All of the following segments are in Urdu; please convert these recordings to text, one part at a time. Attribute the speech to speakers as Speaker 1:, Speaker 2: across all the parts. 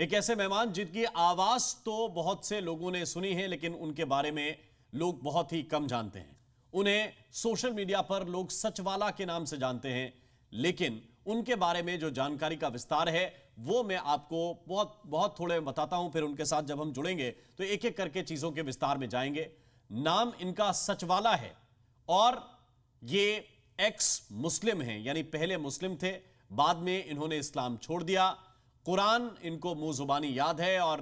Speaker 1: ایک ایسے مہمان جن کی آواز تو بہت سے لوگوں نے سنی ہے لیکن ان کے بارے میں لوگ بہت ہی کم جانتے ہیں۔ انہیں سوشل میڈیا پر لوگ سچ والا کے نام سے جانتے ہیں، لیکن ان کے بارے میں جو جانکاری کا وستار ہے وہ میں آپ کو بہت تھوڑے بتاتا ہوں، پھر ان کے ساتھ جب ہم جڑیں گے تو ایک ایک کر کے چیزوں کے وستار میں جائیں گے۔ نام ان کا سچ والا ہے اور یہ ایکس مسلم ہیں، یعنی پہلے مسلم تھے، بعد میں انہوں نے اسلام چھوڑ دیا۔ قرآن ان کو منہ زبانی یاد ہے اور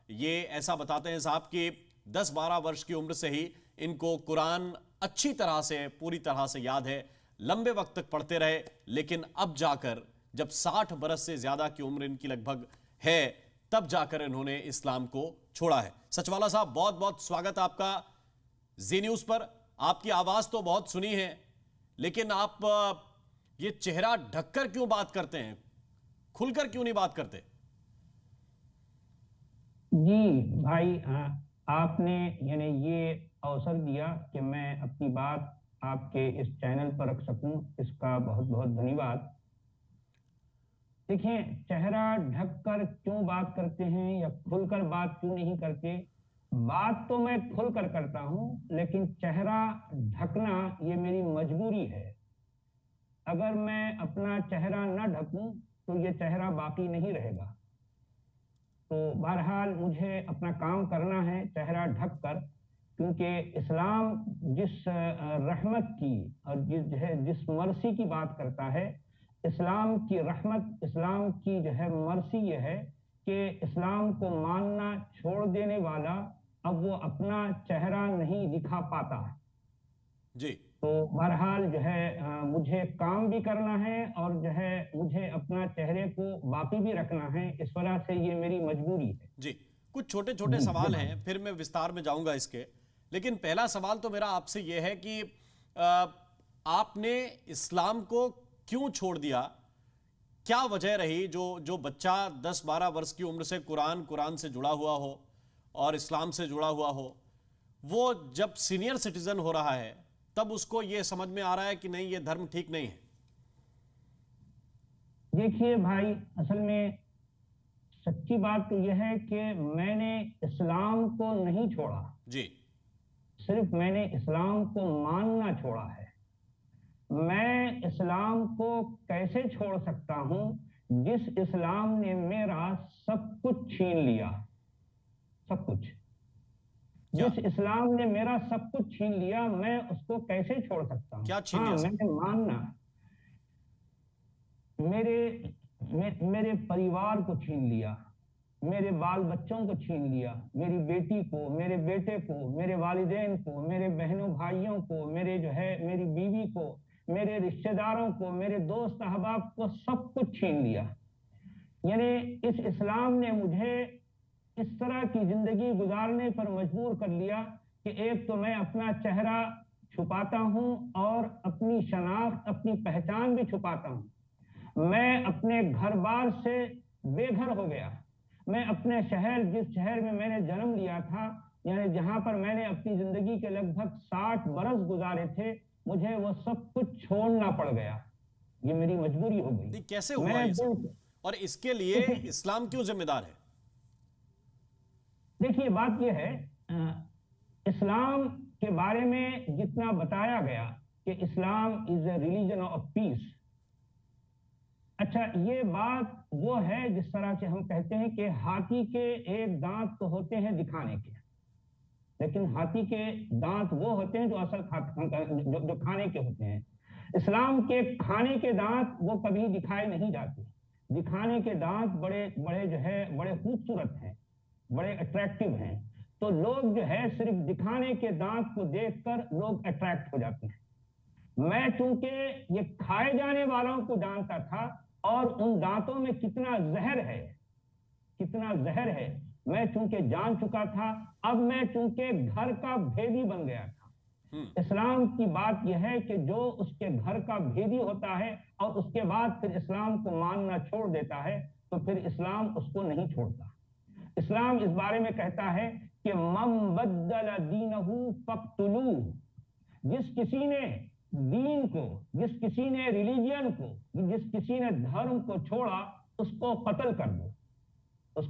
Speaker 1: یہ ایسا بتاتے ہیں صاحب کہ 10-12 ورش کی عمر سے ہی ان کو قرآن اچھی طرح سے پوری طرح سے یاد ہے، لمبے وقت تک پڑھتے رہے، لیکن اب جا کر جب 60 برس سے زیادہ کی عمر ان کی لگ بھگ ہے تب جا کر انہوں نے اسلام کو چھوڑا ہے۔ سچ والا صاحب بہت بہت سواگت آپ کا زی نیوز پر۔ آپ کی آواز تو بہت سنی ہے لیکن آپ یہ چہرہ ڈھک کر کیوں بات کرتے ہیں، کھل کر کیوں نہیں بات کرتے؟
Speaker 2: جی بھائی، آپ نے یعنی یہ اوسر دیا کہ میں اپنی بات آپ کے اس چینل پر رکھ سکوں، اس کا بہت بہت دھنیہ واد۔ دیکھیں، چہرہ ڈھک کر کیوں بات کرتے ہیں یا کھل کر بات کیوں نہیں کرتے؟ بات تو میں کھل کر کرتا ہوں لیکن چہرہ ڈھکنا یہ میری مجبوری ہے۔ اگر میں اپنا چہرہ نہ ڈھکوں تو یہ چہرہ باقی نہیں رہے گا۔ تو بہرحال مجھے اپنا کام کرنا ہے چہرہ ڈھک کر، کیونکہ اسلام جس رحمت کی اور جس مرسی کی بات کرتا ہے، اسلام کی رحمت، اسلام کی مرسی یہ ہے کہ اسلام کو ماننا چھوڑ دینے والا اب وہ اپنا چہرہ نہیں دکھا پاتا۔
Speaker 1: جی
Speaker 2: تو بہرحال مجھے کام بھی کرنا ہے اور مجھے اپنا چہرے کو باقی بھی رکھنا ہے، اس وجہ سے یہ میری مجبوری ہے۔
Speaker 1: جی، کچھ چھوٹے چھوٹے سوال ہیں، پھر میں وستار میں جاؤں گا اس کے، لیکن پہلا سوال تو میرا آپ سے یہ ہے کہ آپ نے اسلام کو کیوں چھوڑ دیا؟ کیا وجہ رہی جو بچہ 10-12 برس کی عمر سے قرآن سے جڑا ہوا ہو اور اسلام سے جڑا ہوا ہو، وہ جب سینئر سٹیزن ہو رہا ہے تب اس کو یہ سمجھ میں آ رہا ہے کہ نہیں، یہ دھرم ٹھیک نہیں ہے؟
Speaker 2: دیکھیے بھائی، اصل میں سچی بات تو یہ ہے کہ میں نے اسلام کو نہیں چھوڑا،
Speaker 1: جی
Speaker 2: صرف میں نے اسلام کو ماننا چھوڑا ہے۔ میں اسلام کو کیسے چھوڑ سکتا ہوں جس اسلام نے میرا سب کچھ چھین لیا؟ سب کچھ،
Speaker 1: کیا
Speaker 2: جس اسلام نے میرا سب کچھ چھین لیا، میں اس کو کیسے چھوڑ سکتا ہوں؟
Speaker 1: کیا چھین
Speaker 2: ہاں،
Speaker 1: لیا
Speaker 2: میں
Speaker 1: صاحب؟
Speaker 2: نے ماننا، میرے پریوار کو چھین لیا، میرے بال بچوں کو چھین لیا، میری بیٹی کو، میرے بیٹے کو، میرے والدین کو، میرے بہنوں بھائیوں کو، میری بیوی کو، میرے رشتہ داروں کو، میرے دوست احباب کو، سب کچھ چھین لیا۔ یعنی اس اسلام نے مجھے اس طرح کی زندگی گزارنے پر مجبور کر لیا کہ ایک تو میں اپنا چہرہ چھپاتا ہوں اور اپنی شناخت، اپنی پہچان بھی چھپاتا ہوں۔ میں اپنے گھر بار سے بے گھر ہو گیا۔ میں اپنے جس شہر میں نے جنم لیا تھا، یعنی جہاں پر میں نے اپنی زندگی کے لگ بھگ 60 برس گزارے تھے، مجھے وہ سب کچھ چھوڑنا پڑ گیا۔ یہ میری مجبوری ہو گئی۔
Speaker 1: نہیں، کیسے ہوا
Speaker 2: میں
Speaker 1: یہ سب؟ اور اس کے لیے اسلام کیوں ذمہ دار ہے؟
Speaker 2: دیکھیے، بات یہ ہے، اسلام کے بارے میں جتنا بتایا گیا کہ اسلام از اے ریلیجن آف پیس، اچھا، یہ بات وہ ہے جس طرح سے ہم کہتے ہیں کہ ہاتھی کے ایک دانت تو ہوتے ہیں دکھانے کے، لیکن ہاتھی کے دانت وہ ہوتے ہیں جو اصل جو کھانے کے ہوتے ہیں۔ اسلام کے کھانے کے دانت وہ کبھی دکھائے نہیں جاتے۔ دکھانے کے دانت بڑے بڑے خوبصورت ہیں، بڑے اٹریکٹیو ہیں، تو لوگ صرف دکھانے کے دانت کو دیکھ کر لوگ اٹریکٹ ہو جاتے ہیں۔ میں چونکہ یہ کھائے جانے والوں کو جانتا تھا اور ان دانتوں میں کتنا زہر ہے، میں چونکہ جان چکا تھا، اب میں چونکہ گھر کا بھیدی بن گیا تھا۔ اسلام کی بات یہ ہے کہ جو اس کے گھر کا بھیدی ہوتا ہے اور اس کے بعد پھر اسلام کو ماننا چھوڑ دیتا ہے تو پھر اسلام اس کو نہیں چھوڑتا۔ اسلام اس بارے میں کہتا ہے کہ من بدل دینہ فاقتلوہ، جس کسی نے دین کو، جس کسی نے ریلیجن کو، جس کسی نے دھرم کو چھوڑا، اس کو قتل کر دو۔ اس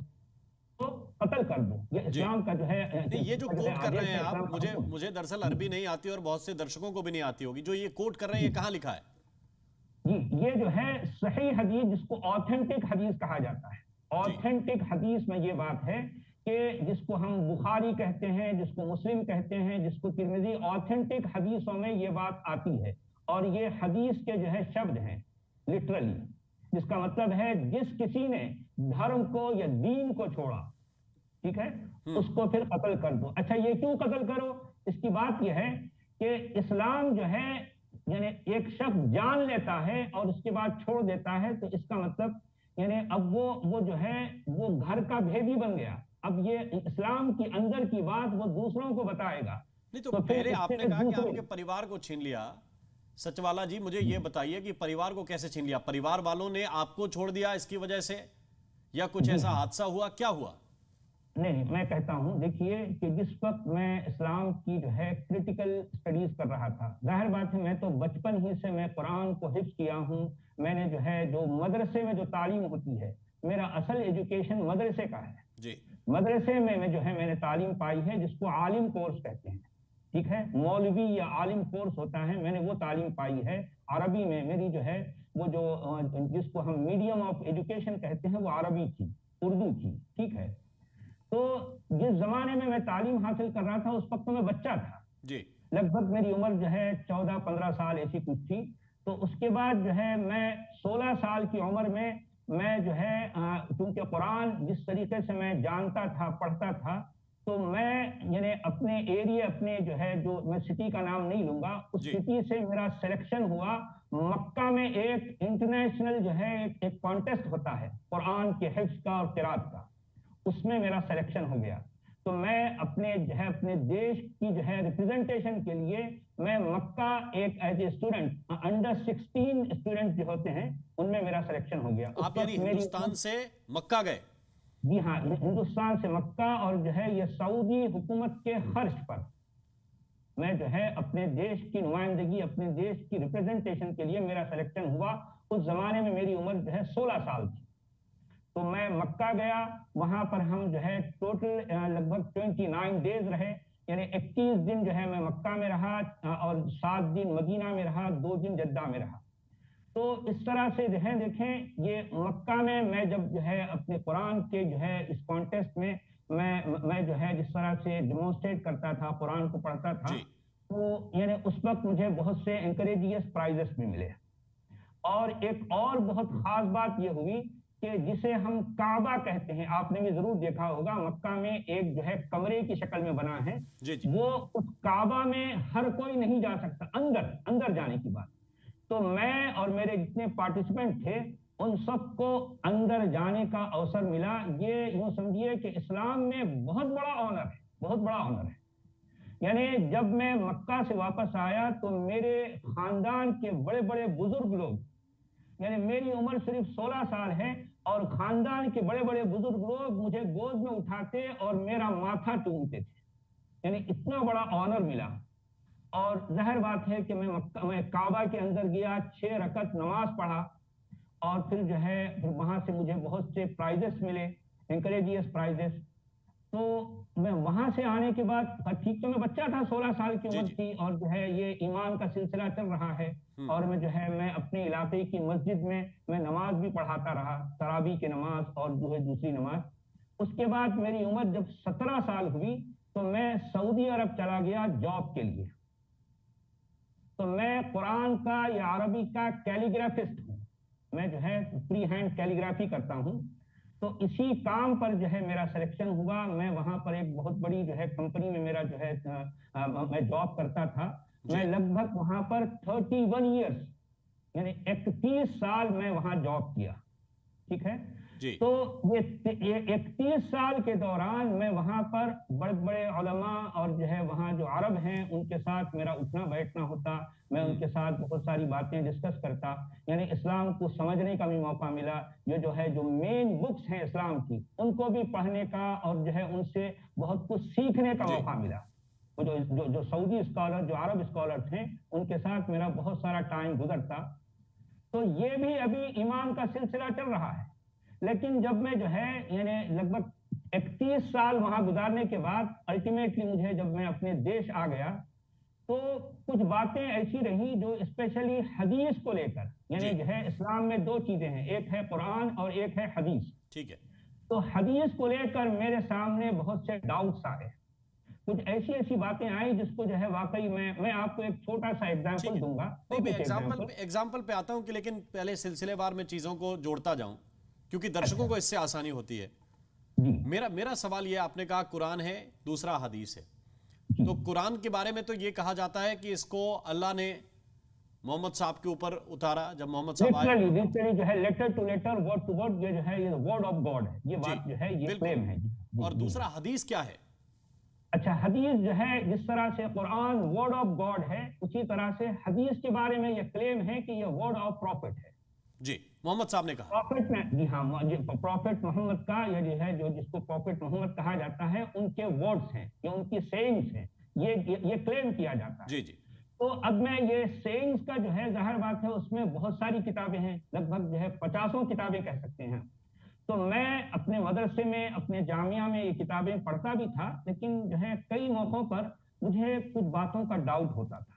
Speaker 2: کو قتل کر دو. یہ
Speaker 1: جی
Speaker 2: اسلام کا جو ہے
Speaker 1: نہیں، یہ جو کوٹ کر رہے ہیں آپ،
Speaker 2: اسلام کا حکم.
Speaker 1: مجھے دراصل عربی نہیں آتی اور بہت سے درشکوں کو بھی نہیں آتی ہوگی، جو یہ کوٹ کر رہے ہیں یہ کہاں لکھا ہے؟
Speaker 2: جی یہ جو ہے صحیح حدیث، جس کو آتھینٹک حدیث کہا جاتا ہے،
Speaker 1: جی
Speaker 2: آتھینٹک حدیث میں یہ بات ہے کہ جس کو ہم بخاری کہتے ہیں، جس کو مسلم کہتے ہیں، جس کو ترمذی، آتھینٹک حدیثوں میں یہ بات آتی ہے. اور یہ حدیث کے جو ہے شبد ہیں لٹرلی، جس کا مطلب ہے جس کسی نے دھرم کو یا دین کو چھوڑا، ٹھیک ہے، اس کو پھر قتل کر دو. اچھا یہ کیوں قتل کرو؟ اس کی بات یہ ہے کہ اسلام جو ہے یعنی ایک شخص جان لیتا ہے اور اس کے بعد چھوڑ دیتا ہے، تو اس کا مطلب یعنی اب وہ جو ہے وہ گھر کا بھیدی بن گیا. اب یہ اسلام کی اندر کی بات وہ دوسروں کو بتائے گا.
Speaker 1: نہیں تو
Speaker 2: تو پھر
Speaker 1: پہلے
Speaker 2: اس
Speaker 1: آپ
Speaker 2: سے
Speaker 1: نے کہا کہ آپ
Speaker 2: دوسرے
Speaker 1: کے پریوار کو چھین لیا. سچوالا جی مجھے یہ بتائیے کہ پریوار کو کیسے چھین لیا؟ پریوار والوں نے آپ کو چھوڑ دیا اس کی وجہ سے، یا کچھ ایسا حادثہ ہوا؟ کیا ہوا؟
Speaker 2: نہیں میں کہتا ہوں، دیکھیے کہ جس وقت میں اسلام کی جو ہے کریٹیکل سٹڈیز کر رہا تھا، ظاہر بات ہے میں تو بچپن ہی سے میں قرآن کو حفظ کیا ہوں. میں نے جو ہے جو مدرسے میں جو تعلیم ہوتی ہے، میرا اصل ایجوکیشن مدرسے کا ہے.
Speaker 1: جی
Speaker 2: مدرسے میں جو ہے میں نے تعلیم پائی ہے جس کو عالم کورس کہتے ہیں، ٹھیک ہے، مولوی یا عالم کورس ہوتا ہے. میں نے وہ تعلیم پائی ہے عربی میں. میری جو ہے وہ جو جس کو ہم میڈیم آف ایجوکیشن کہتے ہیں وہ عربی تھی، اردو تھی، ٹھیک ہے. تو جس زمانے میں تعلیم حاصل کر رہا تھا اس وقت میں بچہ تھا،
Speaker 1: جی
Speaker 2: لگ بھگ میری عمر جو ہے 14-15 سال ایسی کچھ تھی. تو اس کے بعد جو ہے میں 16 سال کی عمر میں جو ہے چونکہ قرآن جس طریقے سے میں جانتا تھا، پڑھتا تھا، تو میں یعنی اپنے ایریا، اپنے جو ہے جو میں سٹی کا نام نہیں لوں گا، اس
Speaker 1: جی
Speaker 2: سٹی سے میرا سلیکشن ہوا. مکہ میں ایک انٹرنیشنل جو ہے ایک کانٹیسٹ ہوتا ہے قرآن کے حفظ کا اور قرات کا، اس میں میرا سلیکشن ہو گیا. تو میں اپنے جو ہے اپنے دیش کی جو ہے ریپرزنٹیشن کے لیے میں مکہ ایک as a student, under 16 student جو ہوتے ہیں ان میں میرا سلیکشن ہو گیا. اس
Speaker 1: آپ
Speaker 2: وقت
Speaker 1: یعنی
Speaker 2: میری
Speaker 1: ہندوستان سے مکہ گئے؟
Speaker 2: جی ہاں، ہندوستان سے مکہ، اور جو ہے یہ سعودی حکومت کے خرچ پر میں جو ہے اپنے دیش کی نمائندگی، اپنے دیش کی ریپرزنٹیشن کے لیے میرا سلیکشن ہوا. اس زمانے میں میری عمر جو ہے 16 سال تھی. تو میں مکہ گیا. وہاں پر ہم جو ہے ٹوٹل لگ بھگ 29 ڈیز رہے، یعنی 21 دن جو ہے میں مکہ میں رہا اور 7 دن مدینہ میں رہا، 2 دن جدہ میں رہا. تو اس طرح سے جو ہے دیکھیں یہ مکہ میں جب جو ہے اپنے قرآن کے جو ہے اس کانٹیسٹ میں میں جو ہے جس طرح سے ڈیمونسٹریٹ کرتا تھا، قرآن کو پڑھتا تھا،
Speaker 1: جی
Speaker 2: تو یعنی اس وقت مجھے بہت سے انکریجیس پرائزز بھی ملے. اور ایک اور بہت خاص بات یہ ہوئی کہ جسے ہم کعبہ کہتے ہیں، آپ نے بھی ضرور دیکھا ہوگا، مکہ میں ایک جو ہے کمرے کی شکل میں بنا ہے.
Speaker 1: جی جی
Speaker 2: وہ اس کعبہ میں ہر کوئی نہیں جا سکتا، اندر جانے کی بات. تو میں اور میرے جتنے پارٹیسپینٹ تھے ان سب کو اندر جانے کا اوسر ملا. یہ یوں سمجھیے کہ اسلام میں بہت بڑا آنر ہے، بہت بڑا آنر ہے. یعنی جب میں مکہ سے واپس آیا تو میرے خاندان کے بڑے بڑے بزرگ لوگ، یعنی میری عمر صرف 16 سال ہے اور خاندان کے بڑے بڑے بزرگ لوگ مجھے گود میں اٹھاتے اور میرا ماتھا چومتے تھے. یعنی اتنا بڑا آنر ملا. اور ظاہر بات ہے کہ میں کعبہ کے اندر گیا، 6 رکعت نماز پڑھا، اور پھر جو ہے وہاں سے مجھے بہت سے پرائزز ملے، انکریجیس پرائزز. تو میں وہاں سے آنے کے بعد، ٹھیک تو میں بچہ تھا، 16 سال کی
Speaker 1: جی
Speaker 2: عمر
Speaker 1: جی
Speaker 2: تھی، اور جو ہے یہ ایمان کا سلسلہ چل رہا ہے. اور میں جو ہے میں اپنے علاقے کی مسجد میں نماز بھی پڑھاتا رہا، تراویح کی نماز اور جو ہے دوسری نماز. اس کے بعد میری عمر جب 17 سال ہوئی تو میں سعودی عرب چلا گیا جاب کے لیے. تو میں قرآن کا یا عربی کا کیلیگرافسٹ ہوں، میں جو ہے فری ہینڈ کیلیگرافی کرتا ہوں. تو اسی کام پر جو ہے میرا سلیکشن ہوا. میں وہاں پر ایک بہت بڑی جو ہے کمپنی میں میرا جو ہے میں جاب کرتا تھا. میں لگ بھگ وہاں پر 31 ایئرس یعنی 31 سال میں وہاں جاب کیا، ٹھیک ہے.
Speaker 1: جی
Speaker 2: تو یہ 31 سال کے دوران میں وہاں پر بڑے بڑے علماء اور جو ہے وہاں جو عرب ہیں ان کے ساتھ میرا اٹھنا بیٹھنا ہوتا. میں ان کے ساتھ بہت ساری باتیں ڈسکس کرتا، یعنی اسلام کو سمجھنے کا بھی موقع ملا. یہ جو ہے جو مین بکس ہیں اسلام کی ان کو بھی پڑھنے کا اور جو ہے ان سے بہت کچھ سیکھنے کا موقع ملا. جو سعودی اسکالر، جو عرب اسکالر ہیں، ان کے ساتھ میرا بہت سارا ٹائم گزرتا. تو یہ بھی ابھی ایمان کا سلسلہ چل رہا ہے. لیکن جب میں جو ہے یعنی لگ بھگ 31 سال وہاں گزارنے کے بعد الٹیمیٹلی مجھے جب میں اپنے دیش آ گیا تو کچھ باتیں ایسی رہی جو اسپیشلی حدیث کو لے کر یعنی
Speaker 1: جی
Speaker 2: جو ہے اسلام میں دو چیزیں ہیں، ایک ہے قرآن اور ایک ہے حدیث.
Speaker 1: ٹھیک ہے.
Speaker 2: تو حدیث کو لے کر میرے سامنے بہت سے ڈاؤٹس آئے، کچھ ایسی ایسی باتیں آئیں جس کو جو ہے واقعی میں آپ کو ایک چھوٹا سا
Speaker 1: ٹھیک
Speaker 2: ایگزامپل
Speaker 1: ہے.
Speaker 2: دوں گا،
Speaker 1: نہیں، میں
Speaker 2: چھوٹی سی
Speaker 1: ایگزامپل پہ آتا ہوں کہ لیکن پہلے سلسلے وار میں چیزوں کو جوڑتا جاؤں کیونکہ درشکوں کو اس سے آسانی ہوتی ہے.
Speaker 2: جی
Speaker 1: میرا سوال یہ، آپ نے کہا قرآن ہے، دوسرا حدیث ہے.
Speaker 2: جی
Speaker 1: تو قرآن کے بارے میں تو یہ کہا جاتا ہے کہ اس کو اللہ نے محمد صاحب کے اوپر اتارا جب محمد صاحب آئے.
Speaker 2: لٹرلی جو ہے letter to letter word to word یہ جو ہے یہ ورڈ آف گاڈ ہے، یہ
Speaker 1: جی
Speaker 2: بات جو ہے یہ
Speaker 1: بالکل.
Speaker 2: کلیم ہے. جی
Speaker 1: اور
Speaker 2: جی
Speaker 1: دوسرا حدیث کیا ہے؟
Speaker 2: اچھا، حدیث جو ہے جس طرح سے قرآن ورڈ آف گاڈ ہے اسی طرح سے حدیث کے بارے میں یہ کلیم ہے کہ یہ ورڈ آف پروفٹ ہے.
Speaker 1: جی محمد صاحب نے کہا.
Speaker 2: پروفٹ میں جی ہاں پروفٹ محمد کا یہ جو ہے جو جس کو پروفٹ محمد کہا جاتا ہے ان کے ورڈز ہیں، یہ ان کی سیئنگز ہیں، یہ کلیم کیا جاتا ہے.
Speaker 1: جی جی
Speaker 2: تو اب میں یہ سیئنگز کا جو ہے ظاہر بات ہے اس میں بہت ساری کتابیں ہیں، لگ بھگ جو ہے 50 کتابیں کہہ سکتے ہیں. تو میں اپنے مدرسے میں اپنے جامعہ میں یہ کتابیں پڑھتا بھی تھا، لیکن جو ہے کئی موقعوں پر مجھے کچھ باتوں کا ڈاؤٹ ہوتا تھا.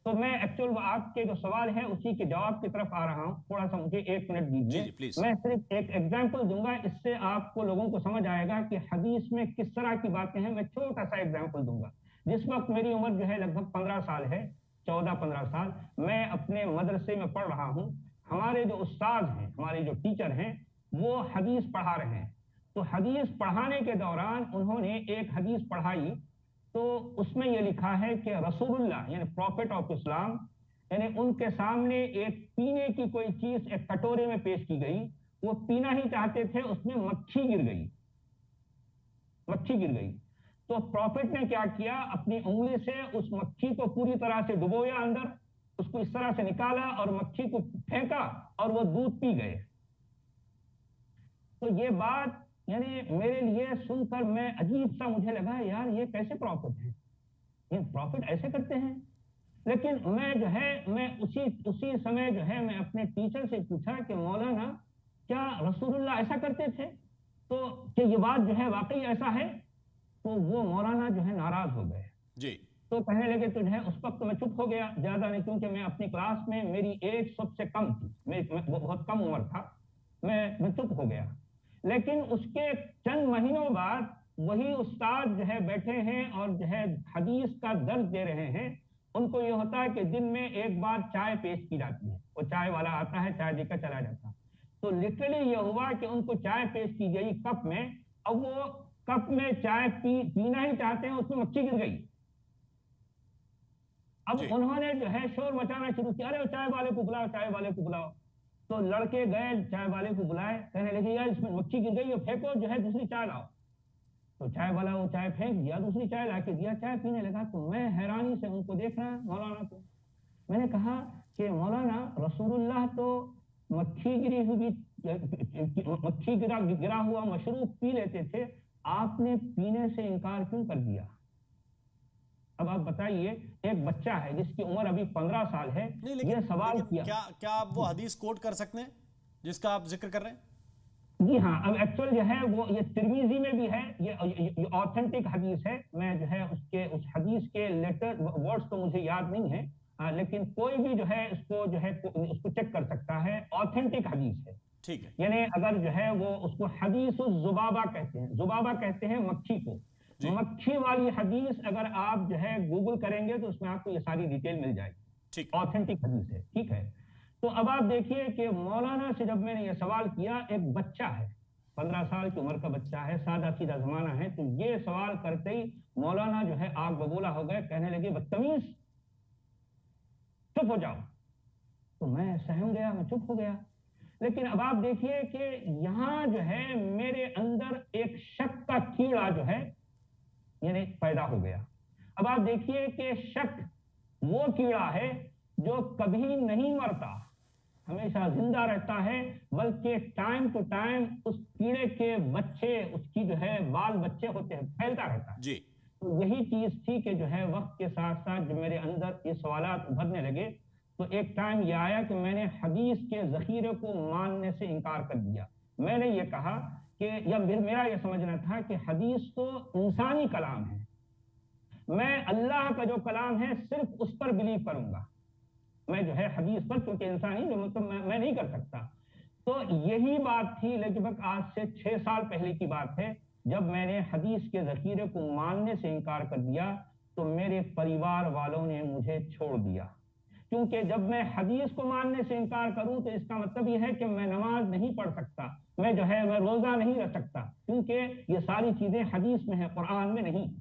Speaker 2: تو میں ایکچوئل آپ کے جو سوال ہے اسی کے جواب کی طرف آ رہا ہوں. تھوڑا سا مجھے 1 منٹ
Speaker 1: جی
Speaker 2: دیجیے.
Speaker 1: جی پلیز.
Speaker 2: میں صرف ایک ایگزامپل دوں گا، اس سے آپ کو لوگوں کو سمجھ آئے گا کہ حدیث میں کس طرح کی باتیں ہیں. میں چھوٹا سا ایگزامپل دوں گا. جس وقت میری عمر جو ہے لگ بھگ 15 سال ہے، 14-15 سال، میں اپنے مدرسے میں پڑھ رہا ہوں. ہمارے جو استاد ہیں، ہمارے جو ٹیچر ہیں، وہ حدیث پڑھا رہے ہیں. تو حدیث پڑھانے کے دوران انہوں نے ایک حدیث پڑھائی، تو اس میں یہ لکھا ہے کہ رسول اللہ یعنی پروفٹ آف اسلام یعنی ان کے سامنے ایک پینے کی کوئی چیز ایک کٹورے میں پیش کی گئی، وہ پینا ہی چاہتے تھے، اس میں مکھی گر گئی. تو پروفٹ نے کیا کیا، اپنی انگلی سے اس مکھی کو پوری طرح سے ڈبویا اندر، اس کو اس طرح سے نکالا اور مکھی کو پھینکا اور وہ دودھ پی گئے. تو یہ بات یعنی میرے لیے سن کر میں عجیب سا مجھے لگا، یار یہ کیسے پروفٹ ہیں، یہ پروفٹ ایسے کرتے ہیں. لیکن میں جو ہے میں اسی سمے جو ہے میں اپنے ٹیچر سے پوچھا کہ مولانا کیا رسول اللہ ایسا کرتے تھے، تو کہ یہ بات جو ہے واقعی ایسا ہے. تو وہ مولانا جو ہے ناراض ہو گئے.
Speaker 1: جی
Speaker 2: تو کہنے لگے تو جو ہے اس وقت میں چپ ہو گیا، زیادہ نہیں، کیونکہ میں اپنی کلاس میں میری ایج سب سے کم تھی، میں بہت کم عمر تھا، میں چپ ہو گیا. لیکن اس کے چند مہینوں بعد وہی استاد جو ہے بیٹھے ہیں اور جو ہے حدیث کا درس دے رہے ہیں. ان کو یہ ہوتا ہے کہ دن میں ایک بار چائے پیش کی جاتی ہے، وہ چائے والا آتا ہے، چائے دے کر چلا جاتا. تو لٹرلی یہ ہوا کہ ان کو چائے پیش کی گئی کپ میں، اب وہ کپ میں چائے پینا ہی چاہتے ہیں، اس میں مکھی گر گئی. اب
Speaker 1: جی
Speaker 2: انہوں نے جو ہے شور مچانا شروع کیا، ارے چائے والے کو بلاؤ، چائے والے کو بلاؤ. تو لڑکے گئے چائے والے کو بلائے، کہنے لگے یار اس میں مکھی گر گئی ہے، پھینکو جو ہے دوسری چائے لاؤ. تو چائے والا وہ چائے پھینک دیا، دوسری چائے لا کے دیا، چائے پینے لگا. تو میں حیرانی سے ان کو دیکھ رہا مولانا کو. میں نے کہا کہ مولانا رسول اللہ تو مکھی گرا ہوا مشروب پی لیتے تھے، آپ نے پینے سے انکار کیوں کر دیا؟ اب آپ بتائیے، ایک بچہ ہے جس کی عمر ابھی 15 سال ہے،
Speaker 1: نہیں،
Speaker 2: یہ سوال کیا.
Speaker 1: کیا آپ وہ حدیث کوٹ کر سکتے ہیں جس کا آپ ذکر کر رہے ہیں؟
Speaker 2: جی ہاں، اب ایکچوئل جو ہے وہ یہ ترمذی میں بھی ہے، یہ آتھینٹک حدیث ہے. میں جو ہے اس حدیث کے لیٹر ورڈز تو مجھے یاد نہیں ہے، لیکن کوئی بھی جو ہے اس کو چیک کر سکتا ہے. آتھینٹک حدیث ہے.
Speaker 1: ٹھیک ہے.
Speaker 2: یعنی اگر جو ہے وہ اس کو حدیث الذبابہ کہتے ہیں، ذبابہ کہتے ہیں مکھی کو.
Speaker 1: جی
Speaker 2: مکھی والی حدیث اگر آپ جو ہے گوگل کریں گے تو اس میں آپ کو یہ ساری ڈیٹیل مل جائے گی.
Speaker 1: ٹھیک
Speaker 2: آتھینٹک حدیث ہے. ٹھیک ہے. تو اب آپ دیکھیے کہ مولانا سے جب میں نے یہ سوال کیا، ایک بچہ ہے، 15 سال کی عمر کا بچہ ہے، سادہ سیدھا زمانہ ہے، تو یہ سوال کرتے ہی مولانا جو ہے آگ ببولا ہو گئے، کہنے لگے بدتمیز، چپ ہو جاؤ. تو میں سہم گیا، میں چپ ہو گیا. لیکن اب آپ دیکھیے کہ یہاں جو ہے میرے اندر ایک شک کا کیڑا جو ہے یعنی پیدا ہو گیا. اب آپ دیکھیے کہ شک وہ کیڑا ہے جو کبھی نہیں مرتا، ہمیشہ زندہ رہتا ہے، بلکہ ٹائم ٹو ٹائم اس کیڑے کے بچے، اس کی جو ہے بال بچے ہوتے ہیں، پھیلتا رہتا ہے.
Speaker 1: جی
Speaker 2: تو یہی چیز تھی کہ جو ہے وقت کے ساتھ ساتھ جو میرے اندر یہ سوالات ابھرنے لگے، تو ایک ٹائم یہ آیا کہ میں نے حدیث کے ذخیرے کو ماننے سے انکار کر دیا. میں نے یہ کہا کہ یا میرا یہ سمجھنا تھا کہ حدیث تو انسانی کلام ہے، میں اللہ کا جو کلام ہے صرف اس پر بلیو کروں گا، میں جو ہے حدیث پر، کیونکہ انسانی جو مطلب میں نہیں کر سکتا۔ تو یہی بات تھی لگ بھگ آج سے 6 سال پہلے کی بات ہے، جب میں نے حدیث کے ذخیرے کو ماننے سے انکار کر دیا تو میرے پریوار والوں نے مجھے چھوڑ دیا، کیونکہ جب میں حدیث کو ماننے سے انکار کروں تو اس کا مطلب یہ ہے کہ میں نماز نہیں پڑھ سکتا، میں جو ہے میں روزہ نہیں رکھ سکتا، کیونکہ یہ ساری چیزیں حدیث میں ہیں، قرآن میں نہیں۔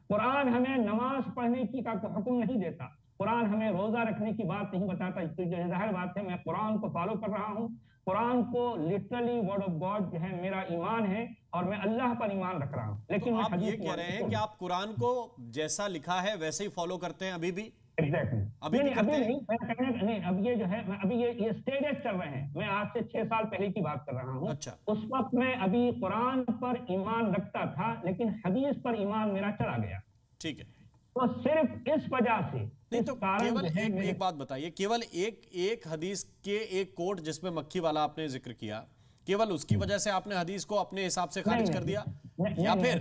Speaker 2: قرآن ہمیں نماز پڑھنے کی کا حکم نہیں دیتا، قرآن ہمیں روزہ رکھنے کی بات نہیں بتاتا، تو جو ظاہر بات ہے میں قرآن کو فالو کر رہا ہوں، قرآن کو لٹرلی ورڈ آف گاڈ جو ہے میرا ایمان ہے اور میں اللہ پر ایمان رکھ رہا ہوں، لیکن میں
Speaker 1: آپ یہ کہہ رہے ہیں کہ آپ قرآن کو جیسا لکھا ہے ویسے ہی فالو کرتے ہیں ابھی بھی؟ ابھی
Speaker 2: نہیں، اب یہ جو ہے ابھی یہ اسٹیجز چل رہے ہیں، میں آج سے 6 سال پہلے کی بات کر رہا ہوں۔
Speaker 1: اچھا،
Speaker 2: اس وقت میں ابھی قرآن پر ایمان رکھتا تھا لیکن حدیث پر ایمان میرا چلا گیا،
Speaker 1: ٹھیک ہے۔
Speaker 2: تو صرف اس وجہ سے
Speaker 1: نہیں تو کیول ایک بات بتائیے، کیول ایک حدیث کے ایک کوٹ جس میں مکھی والا آپ نے ذکر کیا، کیول اس کی وجہ سے آپ نے حدیث کو اپنے حساب سے خارج کر دیا، یا پھر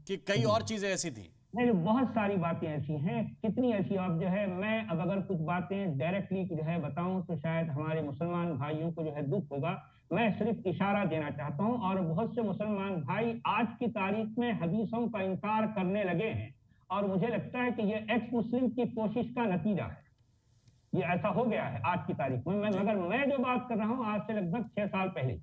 Speaker 1: کہ کئی اور چیزیں ایسی تھیں؟
Speaker 2: نہیں، بہت ساری باتیں ایسی ہیں، کتنی ایسی، اب جو ہے میں اب اگر کچھ باتیں ڈائریکٹلی جو ہے بتاؤں تو شاید ہمارے مسلمان بھائیوں کو جو ہے دکھ ہوگا، میں صرف اشارہ دینا چاہتا ہوں، اور بہت سے مسلمان بھائی آج کی تاریخ میں حدیثوں کا انکار کرنے لگے ہیں، اور مجھے لگتا ہے کہ یہ ایکس مسلم کی کوشش کا نتیجہ ہے، یہ ایسا ہو گیا ہے آج کی تاریخ میں، مگر میں جو بات کر رہا ہوں آج سے لگ بھگ 6 سال پہلے،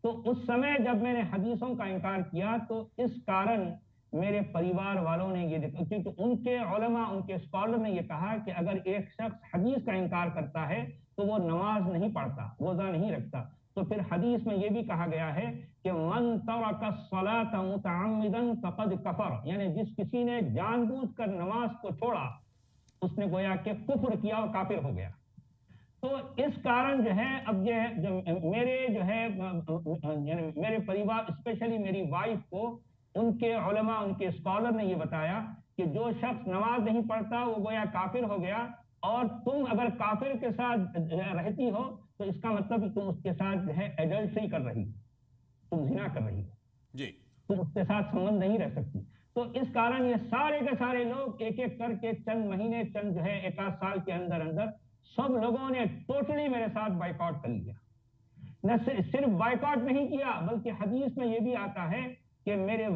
Speaker 2: تو اس سمے جب میں نے حدیثوں کا انکار کیا تو اس کارن میرے پریوار والوں نے یہ دیکھا، کیونکہ ان کے علماء، ان کے اسکالر نے یہ کہا کہ اگر ایک شخص حدیث کا انکار کرتا ہے تو وہ نماز نہیں پڑھتا، روزہ نہیں رکھتا، تو پھر حدیث میں یہ بھی کہا گیا ہے کہ من ترک الصلاۃ متعمدا فقد کفر، یعنی جس کسی نے جان بوجھ کر نماز کو چھوڑا اس نے گویا کہ کفر کیا اور کافر ہو گیا۔ تو اس کارن جو ہے اب یہ میرے جو ہے یعنی میرے پریوار، اسپیشلی میری وائف کو، ان کے علماء، ان کے اسکالر نے یہ بتایا کہ جو شخص نماز نہیں پڑھتا وہ گویا کافر ہو گیا، اور تم اگر کافر کے ساتھ رہتی ہو تو اس کا مطلب تم اس کے ساتھ جو ہے ایڈلٹری کر رہی ہو، تم زنا کر رہی ہو
Speaker 1: جی،
Speaker 2: تم اس کے ساتھ سنبندھ نہیں رہ سکتی۔ تو اس کارن یہ سارے کے سارے لوگ ایک ایک کر کے چند مہینے، چند جو ہے 1 سال کے اندر اندر سب لوگوں نے ٹوٹلی میرے ساتھ بائیکاٹ کر لیا۔ نہ صرف بائیکاٹ نہیں کیا بلکہ حدیث میں یہ بھی آتا ہے کہ میرے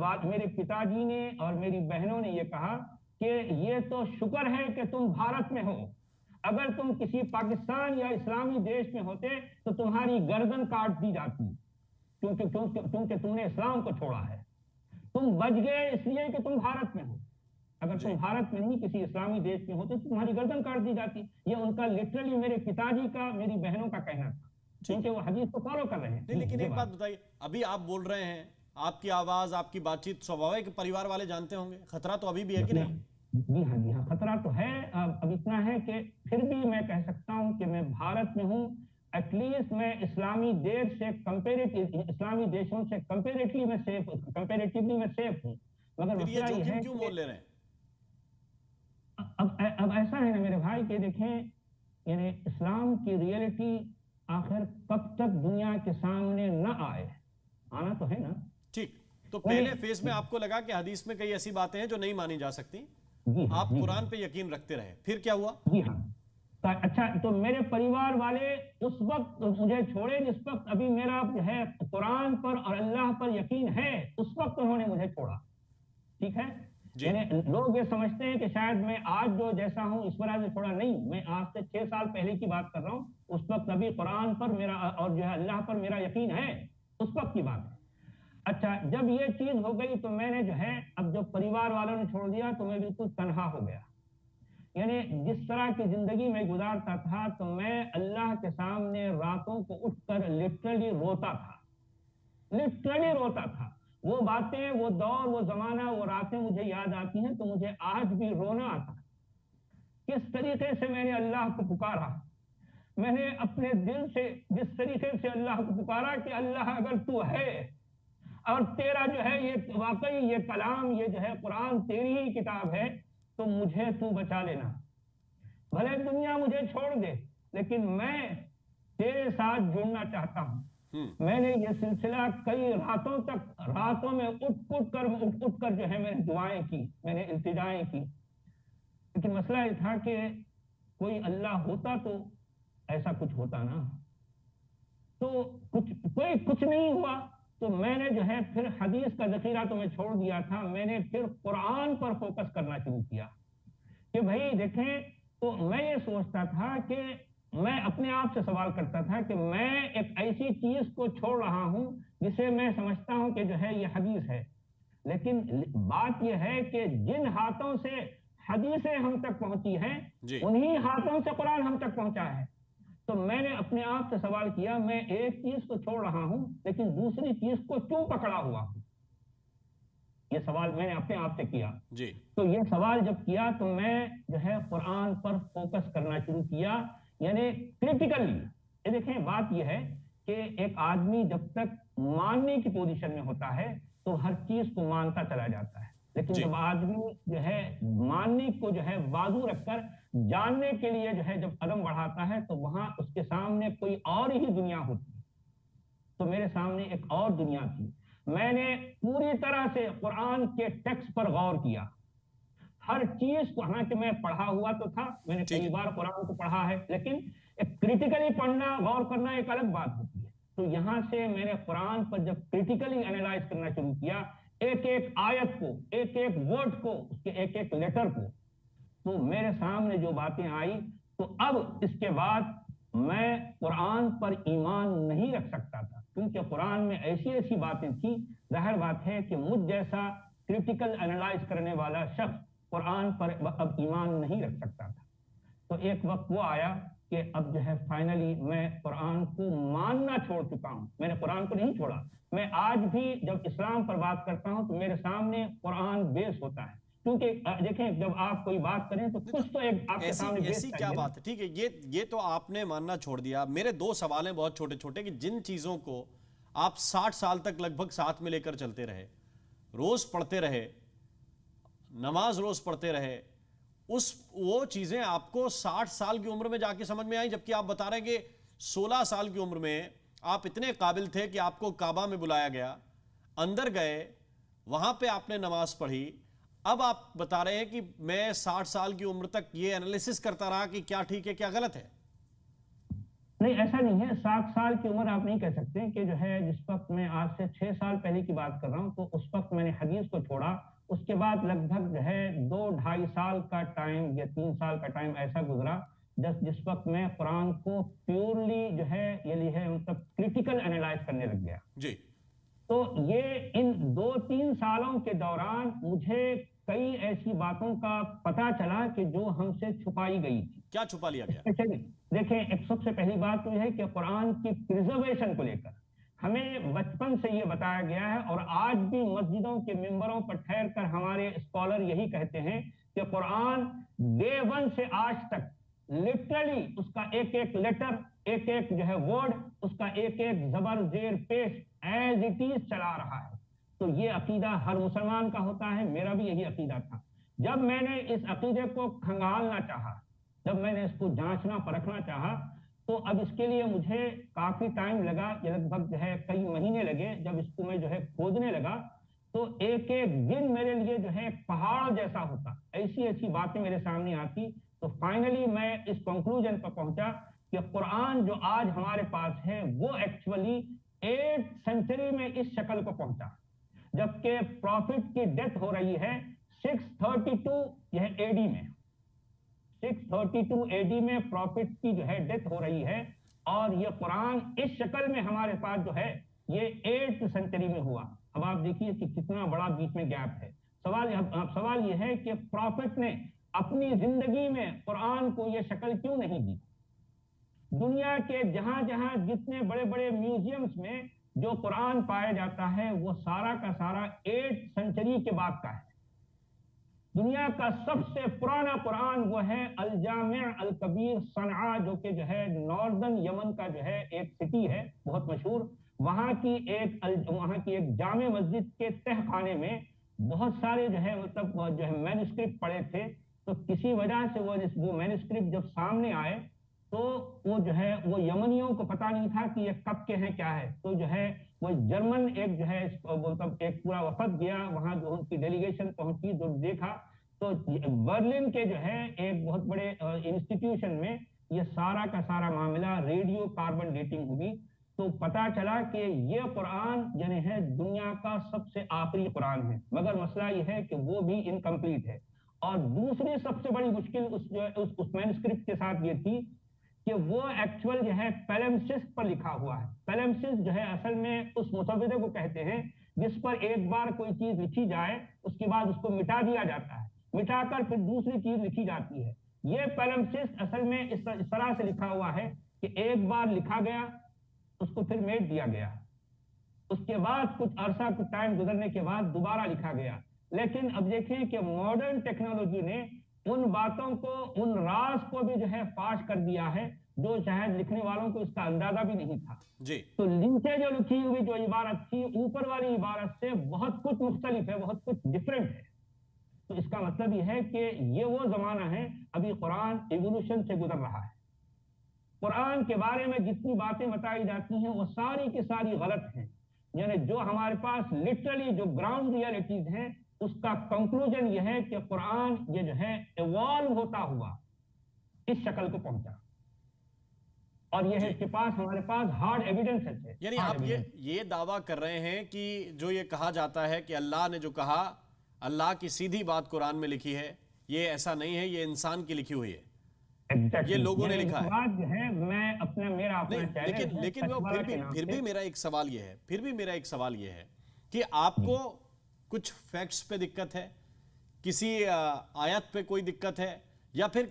Speaker 2: پتا جی نے اور میری بہنوں نے یہ کہا کہ یہ تو شکر ہے کہ تم بھارت میں ہو، اگر تم کسی پاکستان یا اسلامی دیش میں ہوتے تو تمہاری گردن کاٹ دی جاتی، کیونکہ تم نے اسلام کو چھوڑا ہے، تم بچ گئے اس لیے کہ تم بھارت میں ہو، اگر تم بھارت میں نہیں کسی اسلامی دیش میں ہوتے تو تمہاری گردن کاٹ دی جاتی۔ یہ ان کا لٹرلی میرے پتا جی کا، میری بہنوں کا کہنا تھا، کیونکہ وہ حدیث کو فالو کر رہے ہیں۔
Speaker 1: نہیں، لیکن ایک بات بتائیے، ابھی آپ بول رہے ہیں، آپ کی آواز، آپ کی بات چیت سوبھاوک کہ پریوار والے جانتے ہوں گے، خطرہ تو ابھی بھی ہے کہ نہیں؟
Speaker 2: جی ہاں، خطرہ تو ہے، اب اتنا ہے کہ پھر بھی میں کہہ سکتا ہوں کہ میں بھارت میں ہوں، ایٹ لیسٹ میں اسلامی دیش سے اسلامی دیشوں سے کمپیریٹیولی میں سیف ہوں، مگر
Speaker 1: پھر یہ
Speaker 2: مسئلہ یہ ہے
Speaker 1: جوخم کیوں مول لے رہے ہیں؟
Speaker 2: اب ایسا ہے نا میرے بھائی کہ دیکھیں، یعنی اسلام کی ریئلٹی آخر کب تک دنیا کے سامنے نہ آئے، آنا تو ہے نا۔
Speaker 1: ٹھیک، تو پہلے فیز میں آپ کو لگا کہ حدیث میں کئی ایسی باتیں ہیں جو نہیں مانی جا سکتی، آپ قرآن پہ یقین رکھتے رہے، پھر کیا ہوا؟
Speaker 2: جی ہاں، اچھا، تو میرے پریوار والے اس وقت مجھے چھوڑے جس وقت ابھی میرا جو ہے قرآن پر اور اللہ پر یقین ہے، اس وقت انہوں نے مجھے چھوڑا، ٹھیک ہے۔ یعنی لوگ یہ سمجھتے ہیں کہ شاید میں آج جو جیسا ہوں اس وجہ سے چھوڑا، نہیں، میں آج سے 6 سال پہلے کی بات کر رہا ہوں، اس وقت ابھی قرآن پر میرا اور جو ہے اللہ پر میرا یقین ہے، اس وقت کی بات ہے۔ اچھا، جب یہ چیز ہو گئی تو میں نے جو ہے اب جو پریوار والوں نے چھوڑ دیا تو میں بالکل تنہا ہو گیا، یعنی جس طرح کی زندگی میں گزارتا تھا تو میں اللہ کے سامنے راتوں کو اٹھ کر لٹرلی روتا تھا، وہ باتیں، وہ دور، وہ زمانہ، وہ راتیں مجھے یاد آتی ہیں تو مجھے آج بھی رونا آتا ہے۔ کس طریقے سے میں نے اللہ کو پکارا، میں نے اپنے دل سے جس طریقے سے اللہ کو پکارا کہ اللہ اگر تو ہے اور تیرا جو ہے یہ واقعی یہ کلام، یہ جو ہے قرآن تیری ہی کتاب ہے تو مجھے تو بچا لینا، بھلے دنیا مجھے چھوڑ دے لیکن میں تیرے ساتھ جڑنا چاہتا ہوں، میں نے یہ سلسلہ کئی راتوں میں اٹھ کر جو ہے میں نے دعائیں کی، میں نے التجائیں کی، لیکن مسئلہ یہ تھا کہ کوئی اللہ ہوتا تو ایسا کچھ ہوتا نا، تو کچھ نہیں ہوا. تو میں نے جو ہے پھر حدیث کا ذخیرہ تو میں چھوڑ دیا تھا، میں نے پھر قرآن پر فوکس کرنا شروع کیا کہ بھائی دیکھیں. تو میں یہ سوچتا تھا کہ میں اپنے آپ سے سوال کرتا تھا کہ میں ایک ایسی چیز کو چھوڑ رہا ہوں جسے میں سمجھتا ہوں کہ جو ہے یہ حدیث ہے، لیکن بات یہ ہے کہ جن ہاتھوں سے حدیثیں ہم تک پہنچی ہیں انہی ہاتھوں سے قرآن ہم تک پہنچا ہے. تو میں نے اپنے آپ سے سوال کیا، میں ایک چیز کو چھوڑ رہا ہوں لیکن دوسری چیز کو کیوں پکڑا ہوا ہوں؟ یہ سوال میں نے اپنے آپ سے کیا. تو یہ سوال جب کیا تو میں جو ہے قرآن پر فوکس کرنا شروع کیا، یعنی کریٹیکلی. دیکھیں بات یہ ہے کہ ایک آدمی جب تک ماننے کی پوزیشن میں ہوتا ہے تو ہر چیز کو مانتا چلا جاتا ہے، لیکن جب آدمی جو ہے ماننے کو جو ہے بازو رکھ کر جاننے کے لیے جو ہے جب قدم بڑھاتا ہے تو وہاں اس کے سامنے کوئی اور ہی دنیا ہوتی ہے. تو میرے سامنے ایک اور دنیا تھی. میں نے پوری طرح سے قرآن کے ٹیکسٹ پر غور کیا، ہر چیز کو. حالانکہ میں پڑھا ہوا تو تھا، میں نے کئی بار قرآن کو پڑھا ہے، لیکن ایک کریٹیکلی پڑھنا، غور کرنا ایک الگ بات ہوتی ہے. تو یہاں سے میں نے قرآن پر جب کریٹیکلی انالائز کرنا شروع کیا، ایک ایک آیت کو، ایک ایک ورڈ کو، اس کے ایک ایک لیٹر کو، تو میرے سامنے جو باتیں آئی، تو اب اس کے بعد میں قرآن پر ایمان نہیں رکھ سکتا تھا، کیونکہ قرآن میں ایسی باتیں تھیں. ظاہر بات ہے کہ مجھ جیسا کریٹیکل انالائز کرنے والا شخص قرآن پر اب ایمان نہیں رکھ سکتا تھا. تو ایک وقت وہ آیا کہ اب جو ہے فائنلی میں قرآن کو ماننا چھوڑ چکا ہوں. میں نے قرآن کو نہیں چھوڑا، میں آج بھی جب اسلام پر بات کرتا ہوں تو میرے سامنے قرآن بیس ہوتا ہے، کیونکہ دیکھیں جب آپ کوئی بات کریں تو کچھ تو ایک آپ کے سامنے بیس
Speaker 1: ایسی کیا بات ہے. ٹھیک ہے، یہ تو آپ نے ماننا چھوڑ دیا. میرے دو سوال ہیں بہت چھوٹے چھوٹے کہ جن چیزوں کو آپ 60 سال تک لگ بھگ ساتھ میں لے کر چلتے رہے، روز پڑھتے رہے، نماز روز پڑھتے رہے، وہ چیزیں آپ کو 60 سال کی عمر میں جا کے سمجھ میں آئیں، جبکہ آپ بتا رہے ہیں کہ 16 سال کی عمر میں آپ اتنے قابل تھے کہ آپ کو کعبہ میں بلایا گیا، اندر گئے، وہاں پہ آپ نے نماز پڑھی. اب آپ بتا رہے ہیں کہ میں 60 سال کی عمر تک یہ انالیسس کرتا رہا کہ کیا ٹھیک ہے کیا غلط ہے.
Speaker 2: نہیں، ایسا نہیں ہے. 60 سال کی عمر آپ نہیں کہہ سکتے کہ جو ہے جس وقت میں آج سے 6 سال پہلے کی بات کر رہا ہوں تو اس وقت میں نے حدیث کو چھوڑا. اس کے بعد لگ بھگ جو ہے 2-2.5 سال کا ٹائم یا 3 سال کا ٹائم ایسا گزرا جس وقت میں قرآن کو پیورلی جو ہے مطلب کریٹیکل انالائز کرنے لگ گیا. تو یہ ان 2-3 سالوں کے دوران مجھے کئی ایسی باتوں کا پتہ چلا کہ جو ہم سے چھپائی گئی تھی.
Speaker 1: کیا چھپا لیا گیا؟
Speaker 2: دیکھیں، ایک سب سے پہلی بات تو یہ ہے کہ قرآن کی پریزرویشن کو لے کر ہمیں بچپن سے یہ بتایا گیا ہے، اور آج بھی مسجدوں کے ممبروں پر ٹھہر کر ہمارے اسکالر یہی کہتے ہیں کہ قرآن ڈے 1 سے آج تک لٹرلی اس کا ایک ایک لیٹر، ایک ایک جو ہے ورڈ، اس کا ایک ایک زبر زیر پیش ایز اٹ از چلا رہا ہے. تو یہ عقیدہ ہر مسلمان کا ہوتا ہے، میرا بھی یہی عقیدہ تھا. جب میں نے اس عقیدے کو کھنگالنا چاہا، جب میں نے اس کو جانچنا پرکھنا چاہا، تو اب اس کے لیے مجھے کافی ٹائم لگا، لگ بھگ جو ہے کئی مہینے لگے. جب اس کو میں جو ہے کھودنے لگا تو ایک ایک دن میرے لیے جو ہے ایک پہاڑ جیسا ہوتا، ایسی باتیں میرے سامنے آتی. تو فائنلی میں اس کنکلوژن پر پہنچا کہ قرآن جو آج ہمارے پاس ہے وہ ایکچولی 8th سینچری میں اس شکل کو پہنچا، جبکہ پروفٹ کی ڈیتھ ہو رہی ہے 632 یہ AD میں. 632 AD میں پروفٹ کی جو ہے ڈیتھ ہو رہی ہے، اور یہ قرآن اس شکل میں ہمارے پاس جو ہے یہ 8th سینچری میں ہوا. اب آپ دیکھیے کہ کتنا بڑا بیچ میں گیپ ہے. سوال یہ ہے کہ پروفٹ نے اپنی زندگی میں قرآن کو یہ شکل کیوں نہیں دی؟ دنیا کے جہاں جتنے بڑے بڑے میوزیمز میں جو قرآن پایا جاتا ہے وہ سارا کا سارا 8th سینچری کے بعد کا ہے. دنیا کا سب سے پرانا قرآن وہ ہے الجامع الکبیر صنعاء، جو کہ جو ہے ناردرن یمن کا جو ہے ایک سٹی ہے بہت مشہور. وہاں کی ایک جامع مسجد کے تہ خانے میں بہت سارے جو ہے مطلب جو ہے مینوسکرپٹ پڑے تھے. تو کسی وجہ سے وہ مینوسکرپٹ جب سامنے آئے تو وہ جو ہے وہ یمنیوں کو پتا نہیں تھا کہ یہ کب کے ہیں کیا ہے، تو جو ہے وہ جرمن ایک جو ہے مطلب ایک پورا وفد گیا وہاں، جو ان کی ڈیلیگیشن پہنچی تو دیکھا تو برلن کے جو ہے ایک بہت بڑے انسٹیٹیوشن میں یہ سارا کا سارا معاملہ ریڈیو کاربن ڈیٹنگ ہوئی، تو پتا چلا کہ یہ قرآن یعنی ہے دنیا کا سب سے آخری قرآن ہے، مگر مسئلہ یہ ہے کہ وہ بھی انکمپلیٹ ہے۔ اور دوسری سب سے بڑی مشکل اس مینuscript کے ساتھ یہ تھی کہ وہ ایکچوئل جو ہے پیلمسس پر لکھا ہوا ہے۔ پیلمسس جو ہے اصل میں اس مسودے کو کہتے ہیں جس پر ایک بار کوئی چیز لکھی جائے اس کے بعد اس کو مٹا دیا جاتا ہے، مٹا کر پھر دوسری چیز لکھی جاتی ہے۔ یہ پیلمسس اصل میں اس طرح سے لکھا ہوا ہے کہ ایک بار لکھا گیا، اس کو پھر میٹ دیا گیا، اس کے بعد کچھ عرصہ کچھ ٹائم گزرنے کے بعد دوبارہ لکھا گیا۔ لیکن اب دیکھیں کہ ماڈرن ٹیکنالوجی نے ان باتوں کو، ان راز کو بھی جو ہے فاش کر دیا ہے جو شاید لکھنے والوں کو اس کا اندازہ بھی نہیں تھا۔
Speaker 1: جی
Speaker 2: تو نیچے جو لکھی ہوئی جو عبارت تھی اوپر والی عبارت سے بہت کچھ مختلف ہے، بہت کچھ ڈفرینٹ ہے۔ تو اس کا مطلب یہ ہے کہ یہ وہ زمانہ ہے، ابھی قرآن ایوولوشن سے گزر رہا ہے۔ قرآن کے بارے میں جتنی باتیں بتائی جاتی ہیں وہ ساری کی ساری غلط ہیں، یعنی جو ہمارے پاس لٹرلی جو گراؤنڈ ریئلٹیز ہیں اس کا کنکلوژن یہ ہے کہ قرآن یہ جو ہے ایوالو ہوتا ہوا اس شکل کو پہنچا، اور یہ ہے اس کے پاس ہمارے پاس ہارڈ ایویڈنس ہے۔
Speaker 1: یعنی آپ یہ دعویٰ کر رہے ہیں کہ جو یہ کہا جاتا ہے کہ اللہ نے جو کہا، اللہ کی سیدھی بات قرآن میں لکھی ہے، یہ ایسا نہیں ہے، یہ انسان کی لکھی ہوئی ہے، یہ لوگوں نے لکھا ہے۔
Speaker 2: بات جو ہے میں اپنا میرا اپنا چینل
Speaker 1: لیکن وہ پھر بھی میرا ایک سوال یہ ہے کہ آپ کو کچھ فیکٹس پہ دقت ہے، کسی آیت پہ کوئی دقت ہے، یا پھر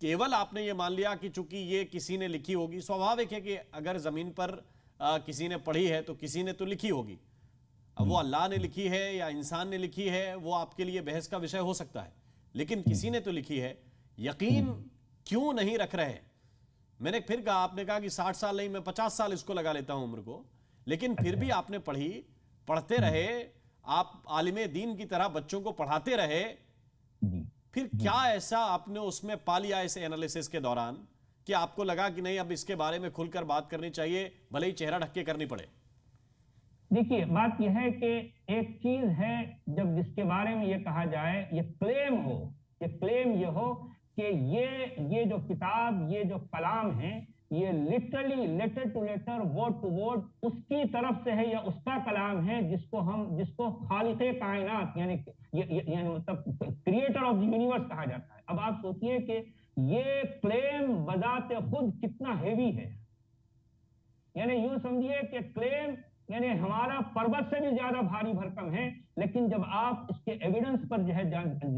Speaker 1: کیول آپ نے یہ مان لیا کہ چونکہ یہ کسی نے لکھی ہوگی؟ سوابھاوک ہے کہ اگر زمین پر کسی نے پڑھی ہے تو کسی نے تو لکھی ہوگی، اب وہ اللہ نے لکھی ہے یا انسان نے لکھی ہے وہ آپ کے لیے بحث کا وشے ہو سکتا ہے، لیکن کسی نے تو لکھی ہے۔ یقین کیوں نہیں رکھ رہے؟ میں نے پھر کہا، آپ نے کہا کہ 60 سال نہیں، میں 50 سال اس کو لگا لیتا ہوں عمر کو، لیکن پھر بھی آپ نے پڑھتے رہے، آپ عالم دین کی طرح بچوں کو پڑھاتے رہے، پھر کیا ایسا آپ نے اس میں پا لیا اس انالیسس کے دوران کہ آپ کو لگا کہ نہیں اب اس کے بارے میں کھل کر بات کرنی چاہیے، بھلے ہی چہرہ ڈھک کے کرنی پڑے؟
Speaker 2: دیکھیے بات یہ ہے کہ ایک چیز ہے جب جس کے بارے میں یہ کہا جائے، یہ کلیم ہو، یہ کلیم یہ ہو کہ یہ جو کتاب، یہ جو کلام ہے، یہ literally letter to letter word to word اس کی طرف سے ہے یا اس کا کلام ہے جس کو خالق کائنات یعنی مطلب کریٹر آف دی یونیورس کہا جاتا ہے۔ اب آپ سوچئے کہ یہ کلیم بذات خود کتنا ہیوی ہے، یعنی یوں سمجھیے کہ کلیم یعنی ہمارا پربت سے بھی زیادہ بھاری بھرکم ہے، لیکن جب آپ اس کے ایویڈنس پر جو ہے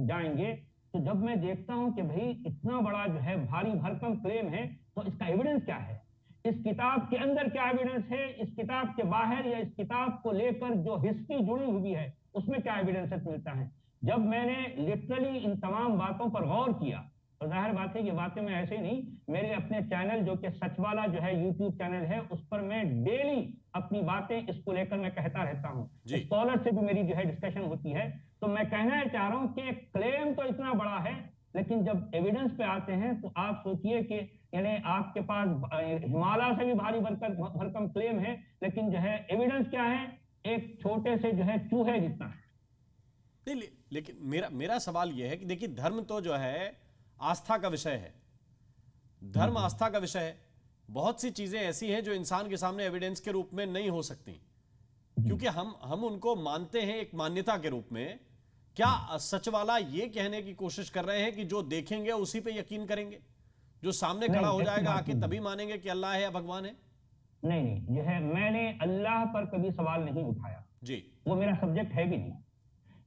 Speaker 2: جائیں گے تو جب میں دیکھتا ہوں کہ بھئی اتنا بڑا جو ہے بھاری بھرکم کلیم ہے تو اس کا ایویڈنس کیا ہے، اس کتاب کے اندر کیا ایویڈنس ہے، اس کتاب کے باہر یا اس کتاب کو لے کر جو ہسٹری جڑی ہوئی ہے اس میں کیا ایویڈنس ملتا ہے۔ جب میں نے لٹرلی ان تمام باتوں پر غور کیا، اور ظاہر بات ہے یہ باتیں میں ایسے ہی نہیں، میرے اپنے چینل جو کہ سچ والا جو ہے یوٹیوب چینل ہے اس پر میں ڈیلی اپنی باتیں اس کو لے کر میں کہتا رہتا ہوں، اسکالر سے بھی میری جو ہے ڈسکشن ہوتی ہے، تو میں کہنا چاہ رہا ہوں کہ کلیم تو اتنا بڑا ہے، لیکن جب ایویڈنس پہ آتے ہیں تو آپ سوچئے کہ یعنی آپ کے پاس ہمالیہ سے بھی بھاری بھرکم کلیم ہے، لیکن جو ہے ایویڈنس کیا ہے، ایک چھوٹے سے جو ہے چوہے جتنا ہے۔
Speaker 1: لیکن میرا سوال یہ ہے کہ دیکھیے دھرم تو جو ہے آستھا کا وشے ہے، دھرم آستھا کا وشے ہے، بہت سی چیزیں ایسی ہیں جو انسان کے سامنے ایویڈنس کے روپ میں نہیں ہو سکتی کیونکہ ہم ان کو مانتے ہیں ایک مانیتا کے روپ میں۔ کیا سچ والا یہ کہنے کی کوشش کر رہے ہیں کہ جو دیکھیں گے اسی پہ یقین کریں گے، جو سامنے کھڑا ہو جائے گا آ کے تبھی مانیں گے کہ اللہ ہے یا بھگوان ہے؟
Speaker 2: نہیں، جو ہے میں نے اللہ پر کبھی سوال نہیں اٹھایا،
Speaker 1: جی
Speaker 2: وہ میرا سبجیکٹ ہے بھی نہیں،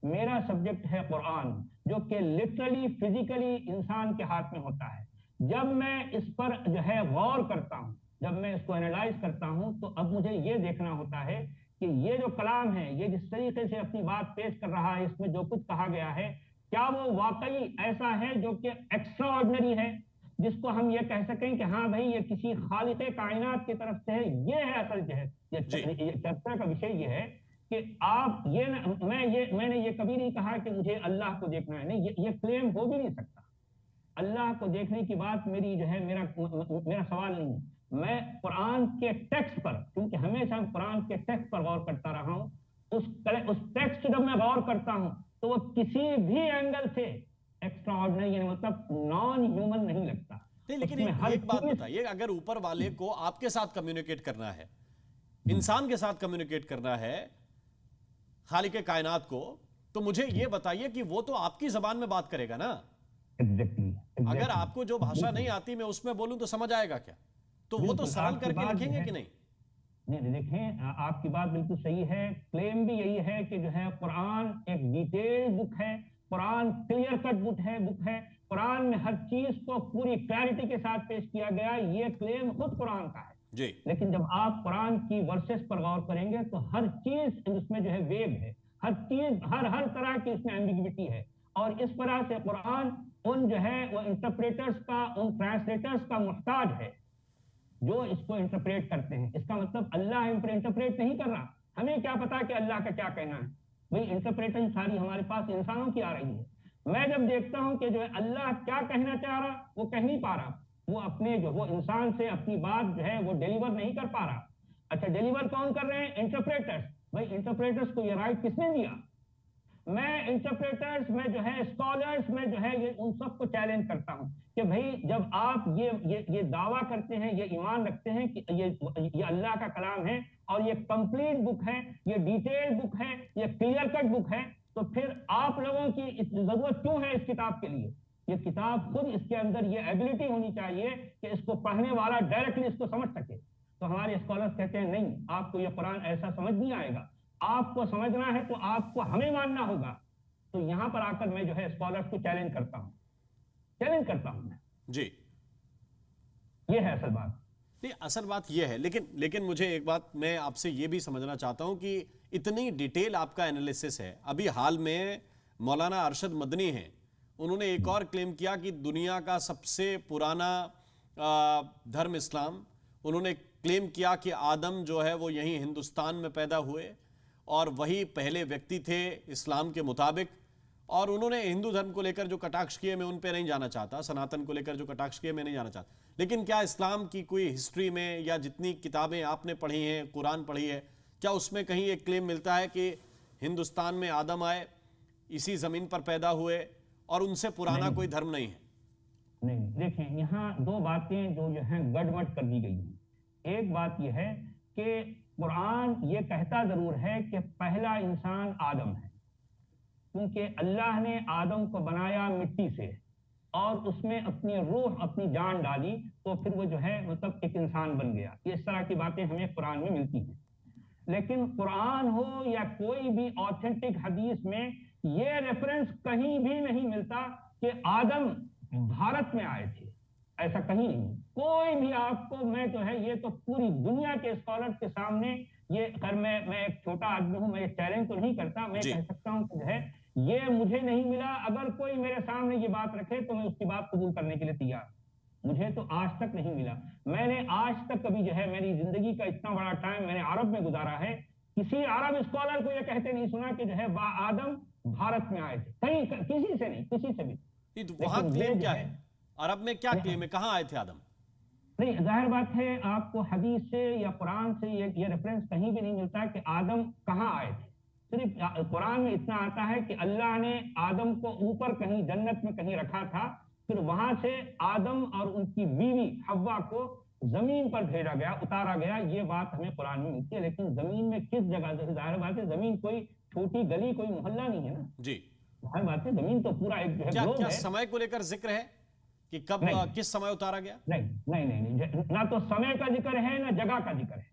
Speaker 2: میرا سبجیکٹ ہے قرآن جو کہ لٹرلی فزیکلی انسان کے ہاتھ میں ہوتا ہے۔ جب میں اس پر جو ہے غور کرتا ہوں، جب میں اس کو انالائز کرتا ہوں تو اب مجھے یہ دیکھنا ہوتا ہے کہ یہ جو کلام ہے، یہ جس طریقے سے اپنی بات پیش کر رہا ہے، اس میں جو کچھ کہا گیا ہے، کیا وہ واقعی ایسا ہے جو کہ ایکسٹرا آرڈنری ہے، جس کو ہم یہ کہہ سکیں کہ ہاں بھائی یہ کسی خالق کائنات کی طرف سے ہے؟ یہ ہے اصل جو ہے یہ چرچا کا وشے یہ ہے کہ آپ میں نے یہ کبھی نہیں کہا کہ مجھے اللہ کو دیکھنا ہے، نہیں، یہ کلیم ہو بھی نہیں سکتا۔ اللہ کو دیکھنے کی بات میری جو ہے میرا سوال نہیں ہے. میں قرآن کے ٹیکسٹ پر، کیونکہ ہمیشہ قرآن کے ٹیکسٹ پر غور کرتا رہا ہوں، اس ٹیکسٹ جب میں غور کرتا ہوں تو وہ کسی بھی اینگل سے ایکسٹرا آرڈنری، یعنی مطلب نان ہیومن نہیں لگتا.
Speaker 1: لیکن ایک بات بتائیے، اگر اوپر والے کو آپ کے ساتھ کمیونیکیٹ کرنا ہے، انسان کے ساتھ کمیونیکیٹ کرنا ہے، خالق کائنات کو، تو مجھے یہ بتائیے کہ وہ تو آپ کی زبان میں بات کرے گا نا. اگر آپ کو جو بھاشا نہیں آتی میں اس میں بولوں تو سمجھ آئے گا کیا؟ تو وہ تو سرل کر کے لکھیں گے کہ نہیں؟
Speaker 2: نہیں، دیکھیں آپ کی بات بالکل صحیح ہے. کلیم بھی یہی ہے کہ جو ہے قرآن ایک ڈیٹیل بک ہے، قرآن کلیئر کٹ بک ہے، قرآن میں ہر چیز کو پوری کلیئرٹی کے ساتھ پیش کیا گیا. یہ کلیم خود قرآن کا ہے
Speaker 1: جی.
Speaker 2: لیکن جب آپ قرآن کی ورسز پر غور کریں گے تو ہر چیز اس میں جو ہے ویگ ہے، ہر چیز ہر طرح کی اس میں ایمبیگوٹی ہے. اور اس طرح سے قرآن ان جو ہے وہ انٹرپریٹرز کا، ان ٹرانسلیٹرز کا محتاج ہے جو اس کو انٹرپریٹ کرتے ہیں. اس کا مطلب اللہ انٹرپریٹ نہیں کر رہا. ہمیں کیا پتا کہ اللہ کا کیا کہنا ہے؟ وہی انٹرپریٹنگ ساری ہمارے پاس انسانوں کی آ رہی ہے. میں جب دیکھتا ہوں کہ جو ہے اللہ کیا کہنا چاہ رہا وہ کہہ نہیں پا رہا، وہ اپنے وہ انسان سے اپنی بات جو ہے وہ ڈیلیور نہیں کر پا رہا. اچھا، ڈیلیور کون کر رہے ہیں؟ انٹرپریٹرز. بھائی انٹرپریٹرز کو یہ رائٹ کس نے دیا؟ میں انٹرپریٹرز میں جو ہے اسکالرز میں جو ہے یہ ان سب کو چیلنج کرتا ہوں کہ بھئی جب آپ یہ دعویٰ کرتے ہیں، یہ ایمان رکھتے ہیں کہ یہ اللہ کا کلام ہے اور یہ کمپلیٹ بک ہے، یہ ڈیٹیل بک ہے، یہ کلیئر کٹ بک ہے، تو پھر آپ لوگوں کی ضرورت کیوں ہے اس کتاب کے لیے؟ یہ کتاب خود اس کے اندر یہ ایبلٹی ہونی چاہیے کہ اس کو پڑھنے والا ڈائریکٹلی اس کو سمجھ سکے. تو ہمارے اسکالرز کہتے ہیں نہیں، آپ کو یہ قرآن ایسا سمجھ نہیں آئے گا، آپ کو سمجھنا ہے تو آپ کو ہمیں ماننا ہوگا. تو یہاں پر آ کر میں جو ہے اسکالرز کو چیلنج کرتا ہوں میں.
Speaker 1: جی،
Speaker 2: یہ ہے اصل بات.
Speaker 1: نہیں، اصل بات یہ ہے، لیکن مجھے ایک بات میں آپ سے یہ بھی سمجھنا چاہتا ہوں کہ اتنی ڈیٹیل آپ کا انالیسس ہے. ابھی حال میں مولانا ارشد مدنی ہیں، انہوں نے ایک اور کلیم کیا کہ دنیا کا سب سے پرانا دھرم اسلام. انہوں نے کلیم کیا کہ آدم جو ہے وہ یہیں ہندوستان میں پیدا ہوئے اور وہی پہلے ویکتی تھے اسلام کے مطابق. اور انہوں نے ہندو دھرم کو لے کر جو کٹاکش کیے میں ان پہ نہیں جانا چاہتا، سناتن کو لے کر جو کٹاکش کیے میں نہیں جانا چاہتا، لیکن کیا اسلام کی کوئی ہسٹری میں یا جتنی کتابیں آپ نے پڑھی ہیں، قرآن پڑھی ہے، کیا اس میں کہیں ایک کلیم ملتا ہے کہ ہندوستان میں آدم آئے، اسی زمین پر پیدا ہوئے اور ان سے پرانا کوئی دھرم نہیں ہے؟
Speaker 2: نہیں، دیکھیں یہاں دو باتیں جو ہیں گڑبڑ کر دی گئی ہیں. ایک بات یہ ہے کہ قرآن یہ کہتا ضرور ہے کہ پہلا انسان آدم ہے، کیونکہ اللہ نے آدم کو بنایا مٹی سے اور اس میں اپنی روح، اپنی جان ڈالی، تو پھر وہ جو ہے مطلب ایک انسان بن گیا. اس طرح کی باتیں ہمیں قرآن میں ملتی ہیں. لیکن قرآن ہو یا کوئی بھی آتھینٹک حدیث میں یہ ریفرنس کہیں بھی نہیں ملتا کہ آدم بھارت میں آئے تھے. ایسا کہیں نہیں. کوئی بھی آپ کو، میں جو ہے یہ تو پوری دنیا کے اسکالر کے سامنے یہ کر، میں ایک چھوٹا آدمی ہوں، میں یہ چیلنج تو نہیں کرتا، میں کہہ سکتا ہوں کہ جو ہے یہ مجھے نہیں ملا. اگر کوئی میرے سامنے یہ بات رکھے تو میں اس کی بات قبول کرنے کے لیے تیار. مجھے تو آج تک نہیں ملا. میں نے آج تک کبھی جو ہے میری زندگی کا اتنا بڑا ٹائم میں نے عرب میں گزارا ہے، کسی عرب اسکالر کو یہ کہتے نہیں سنا کہ جو ہے آدم بھارت میں آئے تھے. کہیں کسی سے نہیں، کسی سے بھی.
Speaker 1: وہاں کلیم کیا ہے؟ عرب میں کیا کلیم ہے؟ کہاں آئے تھے آدم؟
Speaker 2: نہیں، ظاہر بات ہے آپ کو حدیث سے یا قرآن سے یہ ریفرنس کہیں بھی نہیں ملتا کہ آدم کہاں آئے تھے. صرف قرآن میں اتنا آتا ہے کہ اللہ نے آدم کو اوپر کہیں جنت میں کہیں رکھا تھا، پھر وہاں سے آدم اور ان کی بیوی حوا کو زمین پر بھیجا گیا، اتارا گیا. یہ بات ہمیں قرآن میں ملتی ہے. لیکن زمین میں کس جگہ؟ ظاہر بات ہے زمین کوئی چھوٹی گلی، کوئی محلہ نہیں ہے نا.
Speaker 1: جی،
Speaker 2: ظاہر بات ہے زمین تو پورا ایک گلوب
Speaker 1: کیا
Speaker 2: ہے.
Speaker 1: سمے کو لے کر ذکر ہے کہ کب کس سمے اتارا گیا؟
Speaker 2: نہیں، نہ تو سمے کا ذکر ہے نہ جگہ کا ذکر ہے.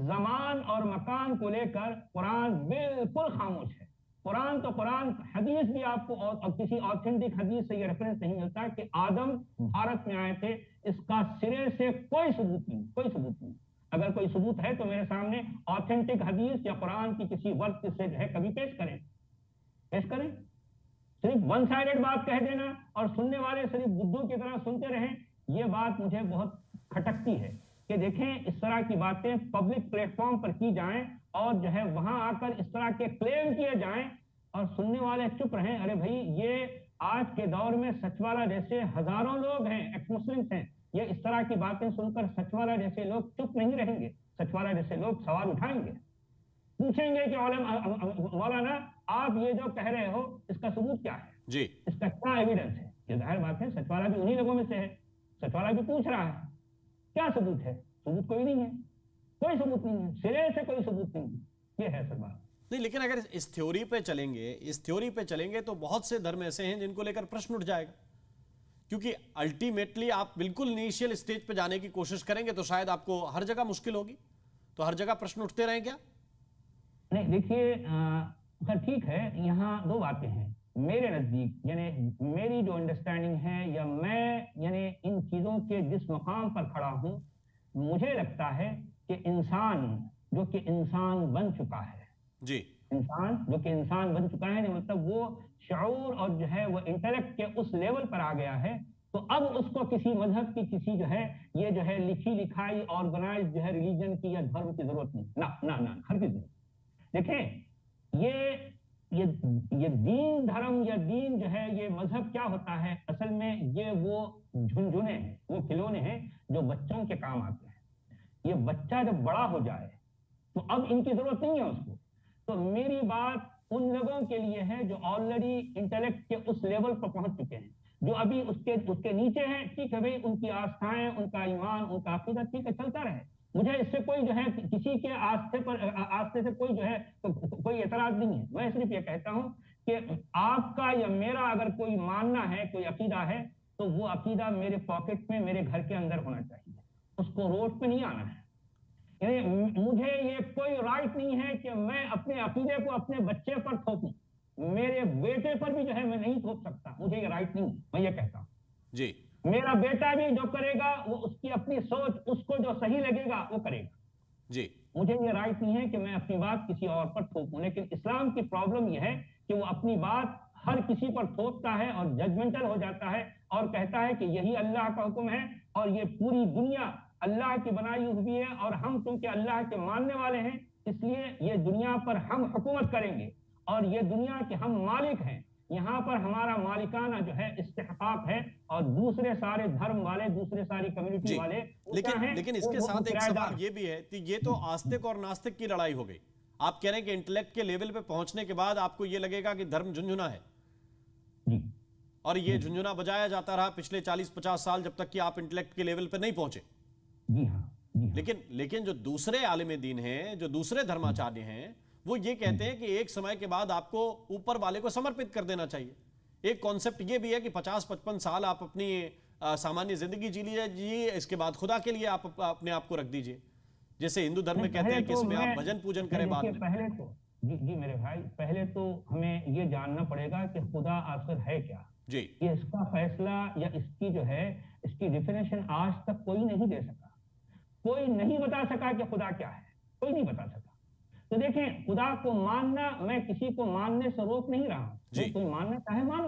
Speaker 2: زمان اور مکان کو لے کر قرآن بالکل خاموش ہے. قرآن تو قرآن، حدیث بھی آپ کو اور کسی آتھینٹک حدیث سے یہ ریفرنس نہیں ملتا کہ آدم بھارت میں آئے تھے. اس کا سرے سے کوئی ثبوت نہیں. اگر کوئی ثبوت ہے تو میرے سامنے آتھینٹک حدیث یا قرآن کی کسی ورد سے جو ہے کبھی پیش کریں. صرف ون سائیڈڈ بات کہہ دینا اور سننے والے صرف بدھو کی طرح سنتے رہیں، یہ بات مجھے بہت کھٹکتی ہے. کہ دیکھیں اس طرح کی باتیں پبلک پلیٹ فارم پر کی جائیں اور جو ہے وہاں آ کر اس طرح کے کلیم کیے جائیں اور سننے والے چپ رہیں. ارے بھائی، یہ آج کے دور میں سچوالا جیسے ہزاروں لوگ ہیں، ایکس مسلمس ہیں، یہ اس طرح کی باتیں سن کر سچوالا جیسے لوگ چپ نہیں رہیں گے، سچوالا جیسے لوگ سوال اٹھائیں گے، پوچھیں گے کہ مولانا آپ یہ جو کہہ رہے ہو اس کا ثبوت کیا ہے،
Speaker 1: جی
Speaker 2: اس کا کیا ایویڈنس ہے؟ یہ ظاہر بات ہے سچوالا بھی انہی لوگوں میں سے ہے، سچوالا بھی پوچھ رہا ہے کیا ثبوت ہے؟ ثبوت کوئی نہیں ہے، کوئی ثبوت نہیں ہے، سرے سے کوئی ثبوت نہیں ہے، یہ ہے سب بات۔
Speaker 1: نہیں، لیکن اگر اس تھیوری پہ چلیں گے تو بہت سے دھرم ایسے ہیں جن کو لے کر پرشن اٹھ جائے گا، کیونکہ الٹیمیٹلی آپ بالکل انیشیل اسٹیج پہ جانے کی کوشش کریں گے تو شاید آپ کو ہر جگہ مشکل ہوگی، تو ہر جگہ پرشن اٹھتے رہیں کیا؟
Speaker 2: نہیں دیکھیے، خیر ٹھیک ہے، یہاں دو باتیں ہیں میرے نزدیک، یعنی میری جو انڈرسٹینڈنگ ہے یا میں یعنی ان چیزوں کے جس مقام پر کھڑا ہوں، مجھے لگتا ہے کہ انسان جو کہ انسان بن چکا ہے،
Speaker 1: جی
Speaker 2: انسان جو کہ انسان بن چکا ہے، مطلب وہ شعور اور جو ہے وہ انٹلیکٹ کے اس لیول پر آ گیا ہے، تو اب اس کو کسی مذہب کی کسی جو ہے یہ جو ہے لکھی لکھائی آرگنائز جو ہے ریلیجن کی یا دھرم کی ضرورت نہیں، نہ ہرگز نہیں۔ دیکھیں یہ دین دھرم یا دین جو ہے یہ مذہب کیا ہوتا ہے اصل میں، یہ وہ جھنجھنے ہیں، وہ کھلونے ہیں جو بچوں کے کام آتے ہیں۔ یہ بچہ جب بڑا ہو جائے تو اب ان کی ضرورت نہیں ہے اس کو، تو میری بات ان لوگوں کے لیے ہے جو آلریڈی انٹلیکٹ کے اس لیول پر پہنچ چکے ہیں، جو ابھی اس کے نیچے ہیں، ٹھیک ہے بھائی، ان کی آستھائیں، ان کا ایمان، ان کا عقیدہ ٹھیک ہے چلتا رہے، مجھے اس سے کوئی جو ہے کسی کے آستے سے کوئی جو ہے کوئی اعتراض نہیں ہے، میں صرف یہ کہتا ہوں کہ آپ کا یا میرا اگر کوئی ماننا ہے، کوئی عقیدہ ہے، تو وہ عقیدہ میرے پاکٹ میں، میرے گھر کے اندر ہونا چاہیے، اس کو روڈ پہ نہیں آنا ہے۔ یعنی مجھے یہ کوئی رائٹ نہیں ہے کہ میں اپنے عقیدے کو اپنے بچے پر تھوپوں، میرے بیٹے پر بھی جو ہے میں نہیں تھوپ سکتا، مجھے یہ رائٹ نہیں ہے، میں یہ کہتا ہوں۔
Speaker 1: جی
Speaker 2: میرا بیٹا بھی جو کرے گا وہ اس کی اپنی سوچ، اس کو جو صحیح لگے گا وہ کرے گا،
Speaker 1: جی
Speaker 2: مجھے یہ رائٹ نہیں ہے کہ میں اپنی بات کسی اور پر تھوپوں۔ لیکن اسلام کی پرابلم یہ ہے کہ وہ اپنی بات ہر کسی پر تھوپتا ہے اور ججمنٹل ہو جاتا ہے اور کہتا ہے کہ یہی اللہ کا حکم ہے اور یہ پوری دنیا اللہ کی بنائی ہوئی ہے اور ہم چونکہ اللہ کے ماننے والے ہیں اس لیے یہ دنیا پر ہم حکومت کریں گے اور یہ دنیا کے ہم مالک ہیں، یہاں پر ہمارا مالکانہ جو ہے استحقاق ہے، اور دوسرے سارے دھرم والے، دوسرے ساری کمیونٹی
Speaker 1: جی
Speaker 2: والے
Speaker 1: لیکن اس کے ساتھ ایک سوال یہ بھی ہے کہ یہ تو آستک اور ناستک کی لڑائی ہو گئی، آپ کہہ رہے ہیں کہ انٹلیکٹ کے لیول پہ پہنچنے کے بعد آپ کو یہ لگے گا کہ دھرم جھنجھنا ہے،
Speaker 2: جی
Speaker 1: اور یہ جھنجھنا بجایا جاتا رہا پچھلے 40-50 سال جب تک کہ آپ انٹلیکٹ کے لیول پہ نہیں پہنچے،
Speaker 2: جی ہاں
Speaker 1: لیکن جو دوسرے عالم دین ہیں، جو دوسرے دھرماچاریہ ہیں، وہ یہ کہتے ہیں کہ ایک سمے کے بعد آپ کو اوپر والے کو سمرپت کر دینا چاہیے۔ ایک کانسیپٹ یہ بھی ہے کہ 50-55 سال آپ اپنی سامانیہ زندگی جی لیجیے، اس کے بعد خدا کے لیے آپ اپنے آپ کو رکھ دیجیے، جیسے ہندو دھرم میں کہتے ہیں کہ اس میں آپ بھجن پوجن کریں بعد میں۔
Speaker 2: پہلے تو جی میرے بھائی، پہلے تو ہمیں یہ جاننا پڑے گا کہ خدا آخر ہے کیا،
Speaker 1: جی
Speaker 2: کہ اس کا فیصلہ یا اس کی جو ہے اس کی ڈیفینیشن آج تک کوئی نہیں دے سکا، کوئی نہیں بتا سکا کہ خدا کیا ہے، کوئی نہیں بتا سکا۔ تو دیکھیں، خدا کو ماننا، میں کسی کو ماننے سے روک نہیں رہا ہوں، کوئی ماننا چاہے مانو،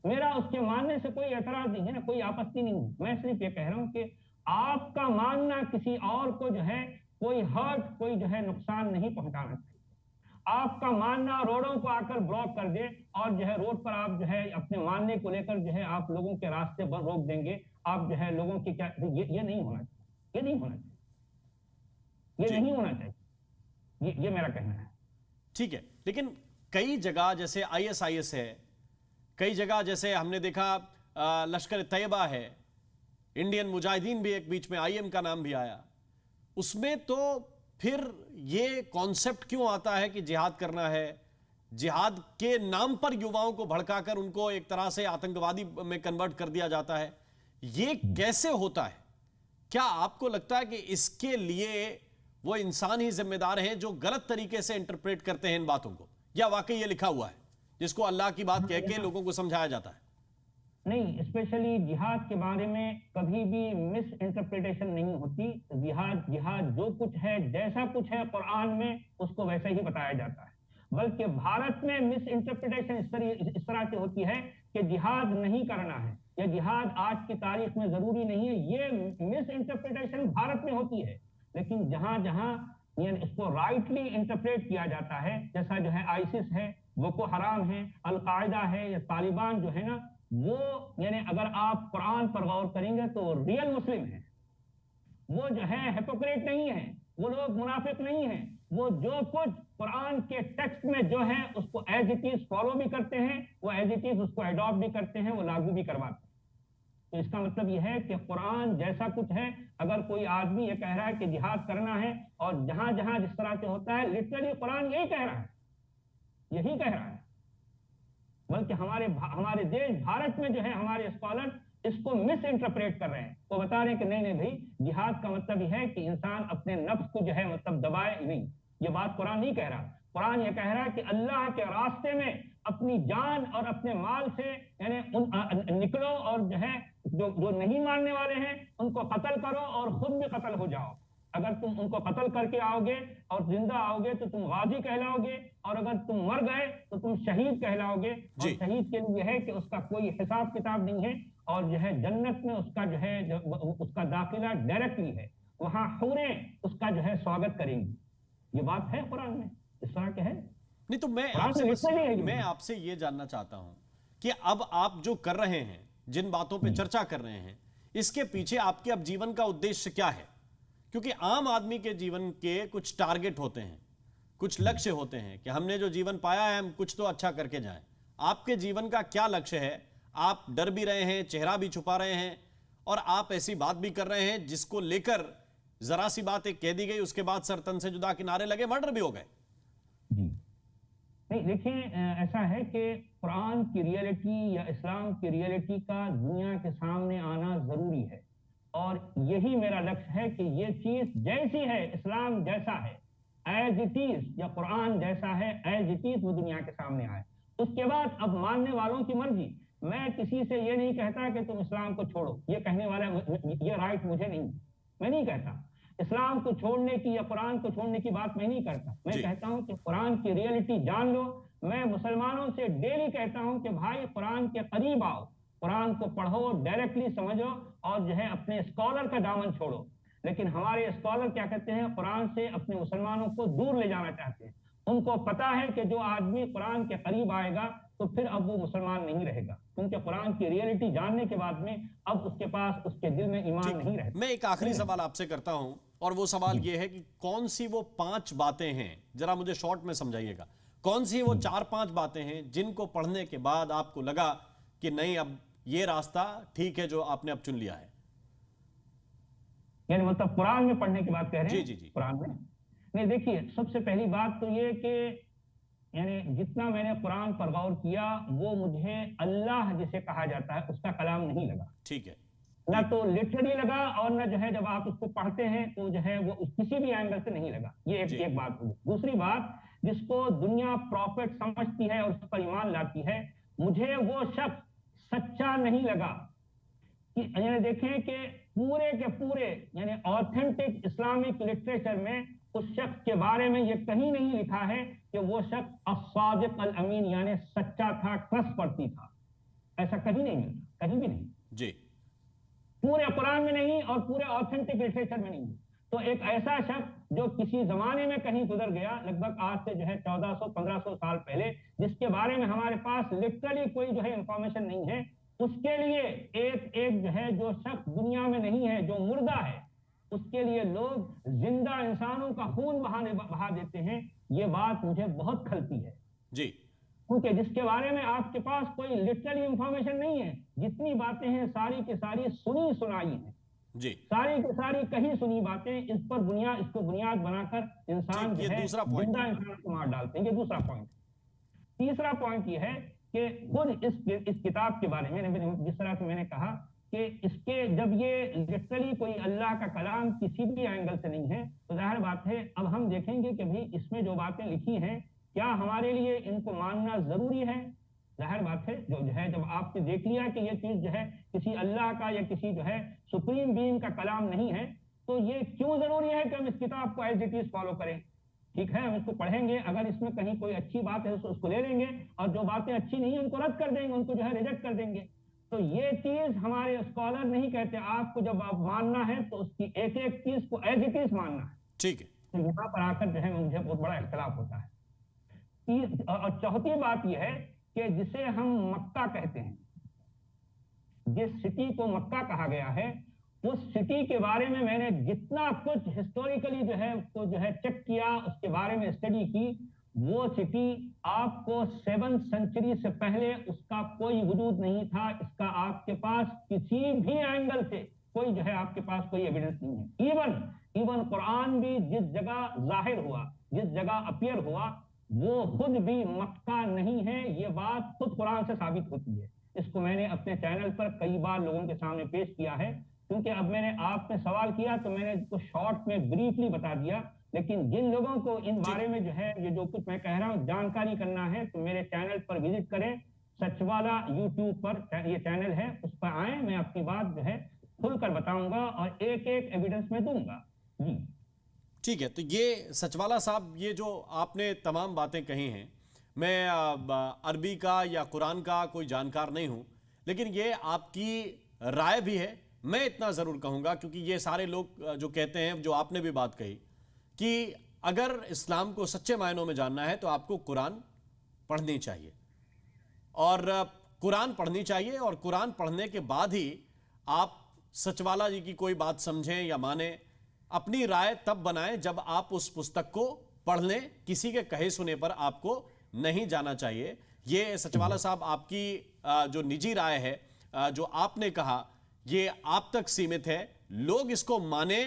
Speaker 2: میرا اس کے ماننے سے کوئی اعتراض نہیں ہے نا، کوئی آپتی نہیں ہے، میں صرف یہ کہہ رہا ہوں کہ آپ کا ماننا کسی اور کو جو ہے کوئی ہرٹ، کوئی جو ہے نقصان نہیں پہنچانا چاہیے۔ آپ کا ماننا روڈوں کو آ کر بلاک کر دے اور جو ہے روڈ پر آپ جو ہے اپنے ماننے کو لے کر جو ہے آپ لوگوں کے راستے پر روک دیں گے، آپ جو ہے لوگوں کی کیا، یہ نہیں ہونا چاہیے، یہ نہیں ہونا چاہیے، یہ نہیں ہونا چاہیے، یہ میرا کہنا ہے۔
Speaker 1: ٹھیک ہے، لیکن کئی جگہ جیسے ISIS ہے، کئی جگہ جیسے ہم نے دیکھا لشکر طیبہ ہے، انڈین مجاہدین بھی ایک بیچ میں IM کا نام بھی آیا، اس میں تو پھر یہ کانسیپٹ کیوں آتا ہے کہ جہاد کرنا ہے، جہاد کے نام پر یواؤں کو بھڑکا کر ان کو ایک طرح سے آتنکوادی میں کنورٹ کر دیا جاتا ہے، یہ کیسے ہوتا ہے؟ کیا آپ کو لگتا ہے کہ اس کے لیے وہ انسان ہی ذمہ دار ہیں جو غلط طریقے سے انٹرپریٹ کرتے ہیں ان باتوں کو، یا واقعی یہ لکھا ہوا ہے جس کو اللہ کی بات کہہ کے لوگوں کو سمجھایا جاتا ہے؟
Speaker 2: نہیں، اسپیشلی جہاد کے بارے میں کبھی بھی مس انٹرپریٹیشن نہیں ہوتی، جہاد جو کچھ ہے، جیسا کچھ ہے قرآن میں اس کو ویسے ہی بتایا جاتا ہے، بلکہ بھارت میں مس انٹرپریٹیشن اس طرح سے ہوتی ہے کہ جہاد نہیں کرنا ہے یا جہاد آج کی تاریخ میں ضروری نہیں ہے، یہ مس انٹرپریٹیشن بھارت میں ہوتی ہے۔ لیکن جہاں جہاں اس کو رائٹلی انٹرپریٹ کیا جاتا ہے، جیسا جو ہے ISIS ہے بوکو حرام ہے، القاعدہ ہے یا طالبان جو ہے نا وہ یعنی اگر آپ قرآن پر غور کریں گے تو ریئل مسلم ہیں، وہ جو ہے ہیپوکریٹ نہیں ہے، وہ لوگ منافق نہیں ہیں، وہ جو کچھ قرآن کے ٹیکسٹ میں جو ہے اس کو ایز اٹ از فالو بھی کرتے ہیں، وہ ایز اٹ از اس کو اڈاپٹ بھی کرتے ہیں، وہ لاگو بھی کرواتے ہیں۔ تو اس کا مطلب یہ ہے کہ قرآن جیسا کچھ ہے، اگر کوئی آدمی یہ کہہ رہا ہے کہ جہاد کرنا ہے اور جہاں جہاں جس طرح سے ہوتا ہے، لٹرلی قرآن یہی کہہ رہا ہے، یہی کہہ رہا ہے۔ بلکہ ہمارے دیش بھارت میں جو ہے ہمارے اسکالر اس کو مس انٹرپریٹ کر رہے ہیں، وہ بتا رہے ہیں کہ نہیں بھائی جہاد کا مطلب یہ ہے کہ انسان اپنے نفس کو جو ہے مطلب دبائے نہیں، یہ بات قرآن نہیں کہہ رہا۔ قرآن یہ کہہ رہا ہے کہ اللہ کے راستے میں اپنی جان اور اپنے مال سے یعنی نکلو اور جو ہے جو نہیں ماننے والے ہیں ان کو قتل کرو اور خود بھی قتل ہو جاؤ۔ اگر تم ان کو قتل کر کے آؤ گے اور زندہ آؤ گے تو تم غازی کہلاؤ گے، اور اگر تم مر گئے تو تم شہید کہلاؤ گے۔ اور شہید کے لیے ہے کہ اس کا کوئی حساب کتاب نہیں ہے، اور جو ہے جنت میں اس کا جو ہے اس کا داخلہ ڈائریکٹلی ہے، وہاں حوریں اس کا جو ہے سواگت کریں گی۔ یہ بات ہے قرآن میں، اس طرح کے ہے
Speaker 1: نہیں۔ تو میں آپ سے یہ جاننا چاہتا ہوں کہ اب آپ جو کر رہے ہیں، جن باتوں پہ چرچا کر رہے ہیں، اس کے پیچھے آپ کے اب جیون کا ادیش کیا ہے؟ کیونکہ عام آدمی کے جیون کے کچھ ٹارگٹ ہوتے ہیں، کچھ لکشیہ ہوتے ہیں کہ ہم نے جو جیون پایا ہے ہم کچھ تو اچھا کر کے جائیں۔ آپ کے جیون کا کیا لکشیہ ہے؟ آپ ڈر بھی رہے ہیں، چہرہ بھی چھپا رہے ہیں، اور آپ ایسی بات بھی کر رہے ہیں جس کو لے کر ذرا سی بات ایک کہہ دی گئی، اس کے بعد سر تن سے جدا کنارے لگے، مرڈر بھی ہو گئے۔
Speaker 2: جی نہیں، دیکھیں ایسا ہے کہ قرآن کی ریئلٹی یا اسلام کی ریئلٹی کا دنیا کے سامنے آنا ضروری ہے، اور یہی میرا لکش ہے کہ یہ چیز جیسی ہے، اسلام جیسا ہے ایز اٹ از، یا قرآن جیسا ہے ایز اٹ از، وہ دنیا کے سامنے آئے۔ اس کے بعد اب ماننے والوں کی مرضی۔ میں کسی سے یہ نہیں کہتا کہ تم اسلام کو چھوڑو، یہ کہنے والا یہ رائٹ مجھے نہیں، میں نہیں کہتا اسلام کو چھوڑنے کی یا قرآن کو چھوڑنے کی بات میں نہیں کرتا۔ میں کہتا ہوں کہ قرآن کی ریئلٹی جان لو۔ میں مسلمانوں سے ڈیلی کہتا ہوں کہ بھائی قرآن کے قریب آؤ، قرآن کو پڑھو، ڈائریکٹلی سمجھو، اور جو ہے اپنے اسکالر کا دامن چھوڑو۔ لیکن ہمارے اسکالر کیا کہتے ہیں؟ قرآن سے اپنے مسلمانوں کو دور لے جانا چاہتے ہیں۔ ان کو پتا ہے کہ جو آدمی قرآن کے قریب آئے گا تو پھر اب وہ مسلمان نہیں رہے گا، کیونکہ قرآن کی ریئلٹی جاننے کے بعد میں اب اس کے پاس اس کے دل میں ایمان نہیں رہتا۔
Speaker 1: میں ایک آخری سوال آپ سے کرتا ہوں، اور وہ سوال یہ ہے کہ کون سی وہ 5 باتیں ہیں، ذرا مجھے شارٹ میں سمجھائیے گا، کون سی وہ 4-5 باتیں ہیں جن کو پڑھنے کے بعد آپ کو لگا کہ نہیں اب یہ راستہ ٹھیک ہے جو آپ نے اب چن لیا ہے؟
Speaker 2: یعنی مطلب قرآن میں پڑھنے کی بات کہہ رہے ہیں؟
Speaker 1: جی
Speaker 2: قرآن میں نہیں، دیکھیے سب سے پہلی بات تو یہ کہ یعنی جتنا میں نے قرآن پر غور کیا وہ مجھے اللہ جسے کہا جاتا ہے اس کا کلام نہیں لگا۔
Speaker 1: ٹھیک ہے،
Speaker 2: نہ تو لٹرلی لگا، اور نہ جو ہے جب آپ اس کو پڑھتے ہیں تو جو ہے وہ کسی بھی اینگل سے نہیں لگا۔ یہ ایک بات ہوگی۔ دوسری بات، جس کو دنیا پروفٹ سمجھتی ہے اور اس پر ایمان لاتی ہے، مجھے وہ شخص سچا نہیں لگا۔ یعنی دیکھیں کہ پورے کے پورے یعنی آتھینٹک اسلامک لٹریچر میں اس شخص کے بارے میں یہ کہیں نہیں لکھا ہے کہ وہ شخص الصادق الامین یعنی سچا تھا، ٹرسٹ پڑتی تھا، ایسا کہیں نہیں ملتا، کہیں بھی نہیں
Speaker 1: جی،
Speaker 2: پورے قرآن میں نہیں اور پورے آتھینٹک لٹریچر میں نہیں۔ تو ایک ایسا شخص جو کسی زمانے میں کہیں گزر گیا، لگ بھگ آج سے جو ہے 1400-1500 سال پہلے، جس کے بارے میں ہمارے پاس لٹرلی کوئی جو ہے انفارمیشن نہیں ہے، اس کے لیے ایک جو ہے جو شخص دنیا میں نہیں ہے، جو مردہ ہے، اس کے لیے لوگ زندہ انسانوں کا خون بہا دیتے ہیں۔ یہ بات مجھے بہت کھلتی ہے
Speaker 1: جی،
Speaker 2: کیونکہ جس کے بارے میں آپ کے پاس کوئی لٹرلی انفارمیشن نہیں ہے، جتنی باتیں ہیں ساری کی ساری سنی سنائی ہیں،
Speaker 1: جی،
Speaker 2: ساری کی ساری کہیں سنی باتیں، اس کو بنیاد بنا کر انسان جو ہے زندہ انسان کو مار ڈالتے ہیں۔ یہ دوسرا پوائنٹ۔ تیسرا پوائنٹ یہ ہے کہ خود اس کتاب کے بارے میں جس طرح سے میں نے کہا کہ اس کے جب یہ لٹرلی کوئی اللہ کا کلام کسی بھی اینگل سے نہیں ہے، تو ظاہر بات ہے اب ہم دیکھیں گے کہ بھی اس میں جو باتیں لکھی ہیں کیا ہمارے لیے ان کو ماننا ضروری ہے۔ ظاہر بات ہے جو ہے جب آپ نے دیکھ لیا کہ یہ چیز جو ہے کسی اللہ کا یا کسی جو ہے سپریم بینگ کا کلام نہیں ہے، تو یہ کیوں ضروری ہے کہ ہم اس کتاب کو ایز اٹ از فالو کریں؟ ٹھیک ہے، ہم اس کو پڑھیں گے، اگر اس میں کہیں کوئی اچھی بات ہے تو اس کو لے لیں گے، اور جو باتیں اچھی نہیں ہیں ان کو رد کر دیں گے، ان کو جو ہے ریجیکٹ کر دیں گے۔ تو یہ چیز ہمارے اسکالر نہیں کہتے، آپ کو جب آپ ماننا ہے تو اس کی ایک ایک چیز کو ایز اٹ از ماننا ہے۔
Speaker 1: ٹھیک ہے،
Speaker 2: تو یہاں پر آ کر جو ہے مجھے بہت بڑا اختلاف ہوتا ہے۔ اور چوتھی بات یہ ہے کہ جسے ہم مکہ کہتے ہیں، جس سٹی کو مکہ کہا گیا ہے، اس سٹی کے بارے میں نے جتنا کچھ ہسٹوریکلی جو ہے اس کو جو ہے چیک کیا، اس کے بارے میں اسٹڈی کی، وہ سٹی آپ کو 7 سینچری سے پہلے اس کا کوئی وجود نہیں تھا، اس کا آپ کے پاس کسی بھی اینگل سے کوئی جو ہے آپ کے پاس کوئی ایویڈنس نہیں ہے۔ ایون قرآن بھی جس جگہ ظاہر ہوا، جس جگہ اپیئر ہوا، وہ خود بھی مکہ نہیں ہے، یہ بات خود قرآن سے ثابت ہوتی ہے۔ اس کو میں نے اپنے چینل پر کئی بار لوگوں کے سامنے پیش کیا ہے، کیونکہ اب میں نے آپ نے سوال کیا تو میں نے اس کو شارٹ میں بریفلی بتا دیا، لیکن جن لوگوں کو ان بارے میں جو ہے یہ جو کچھ میں کہہ رہا ہوں جانکاری کرنا ہے تو میرے چینل پر وزٹ کریں، سچ والا یوٹیوب پر یہ چینل ہے، اس پر آئیں، میں اپنی بات جو ہے کھل کر بتاؤں گا اور ایک ایک ایویڈنس میں دوں گا۔ جی
Speaker 1: ٹھیک ہے، تو یہ سچوالا صاحب یہ جو آپ نے تمام باتیں کہی ہیں، میں عربی کا یا قرآن کا کوئی جانکار نہیں ہوں، لیکن یہ آپ کی رائے بھی ہے۔ میں اتنا ضرور کہوں گا، کیونکہ یہ سارے لوگ جو کہتے ہیں، جو آپ نے بھی بات کہی کہ اگر اسلام کو سچے معنوں میں جاننا ہے تو آپ کو قرآن پڑھنی چاہیے، اور قرآن پڑھنی چاہیے، اور قرآن پڑھنے کے بعد ہی آپ سچوالا جی کی کوئی بات سمجھیں یا مانیں، اپنی رائے تب بنائیں جب آپ اس پستک کو پڑھ لیں، کسی کے کہے سنے پر آپ کو نہیں جانا چاہیے۔ یہ سچوالا صاحب آپ کی جو نجی رائے ہے، جو آپ نے کہا، یہ آپ تک سیمت ہے، لوگ اس کو مانیں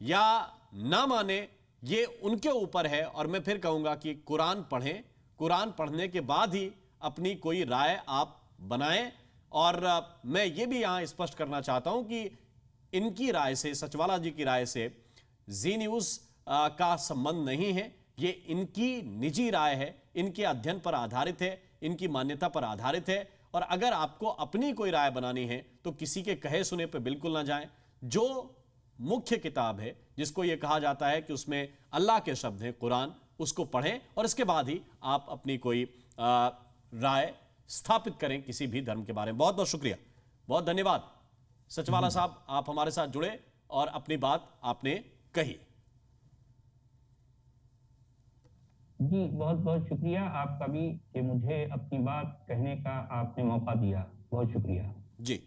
Speaker 1: یا نہ مانیں یہ ان کے اوپر ہے، اور میں پھر کہوں گا کہ قرآن پڑھیں، قرآن پڑھنے کے بعد ہی اپنی کوئی رائے آپ بنائیں۔ اور میں یہ بھی یہاں اسپشٹ کرنا چاہتا ہوں کہ ان کی رائے سے، سچوالا جی کی رائے سے زی نیوز کا سمبند نہیں ہے، یہ ان کی نجی رائے ہے، ان کے ادھین پر آدھارت ہے، ان کی مانیتا پر آدھارت ہے، اور اگر آپ کو اپنی کوئی رائے بنانی ہے تو کسی کے کہے سنے پہ بالکل نہ جائیں۔ جو مکھیہ کتاب ہے، جس کو یہ کہا جاتا ہے کہ اس میں اللہ کے شبد ہیں، قرآن، اس کو پڑھیں، اور اس کے بعد ہی آپ اپنی کوئی رائے ستھاپت کریں کسی بھی دھرم کے بارے میں۔ بہت بہت شکریہ، بہت دھنیہ واد سچوالا صاحب، آپ ہمارے ساتھ جڑے اور اپنی بات آپ نے کہی۔
Speaker 2: جی بہت بہت شکریہ آپ کا بھی کہ مجھے اپنی بات کہنے کا آپ نے موقع دیا، بہت شکریہ۔
Speaker 1: جی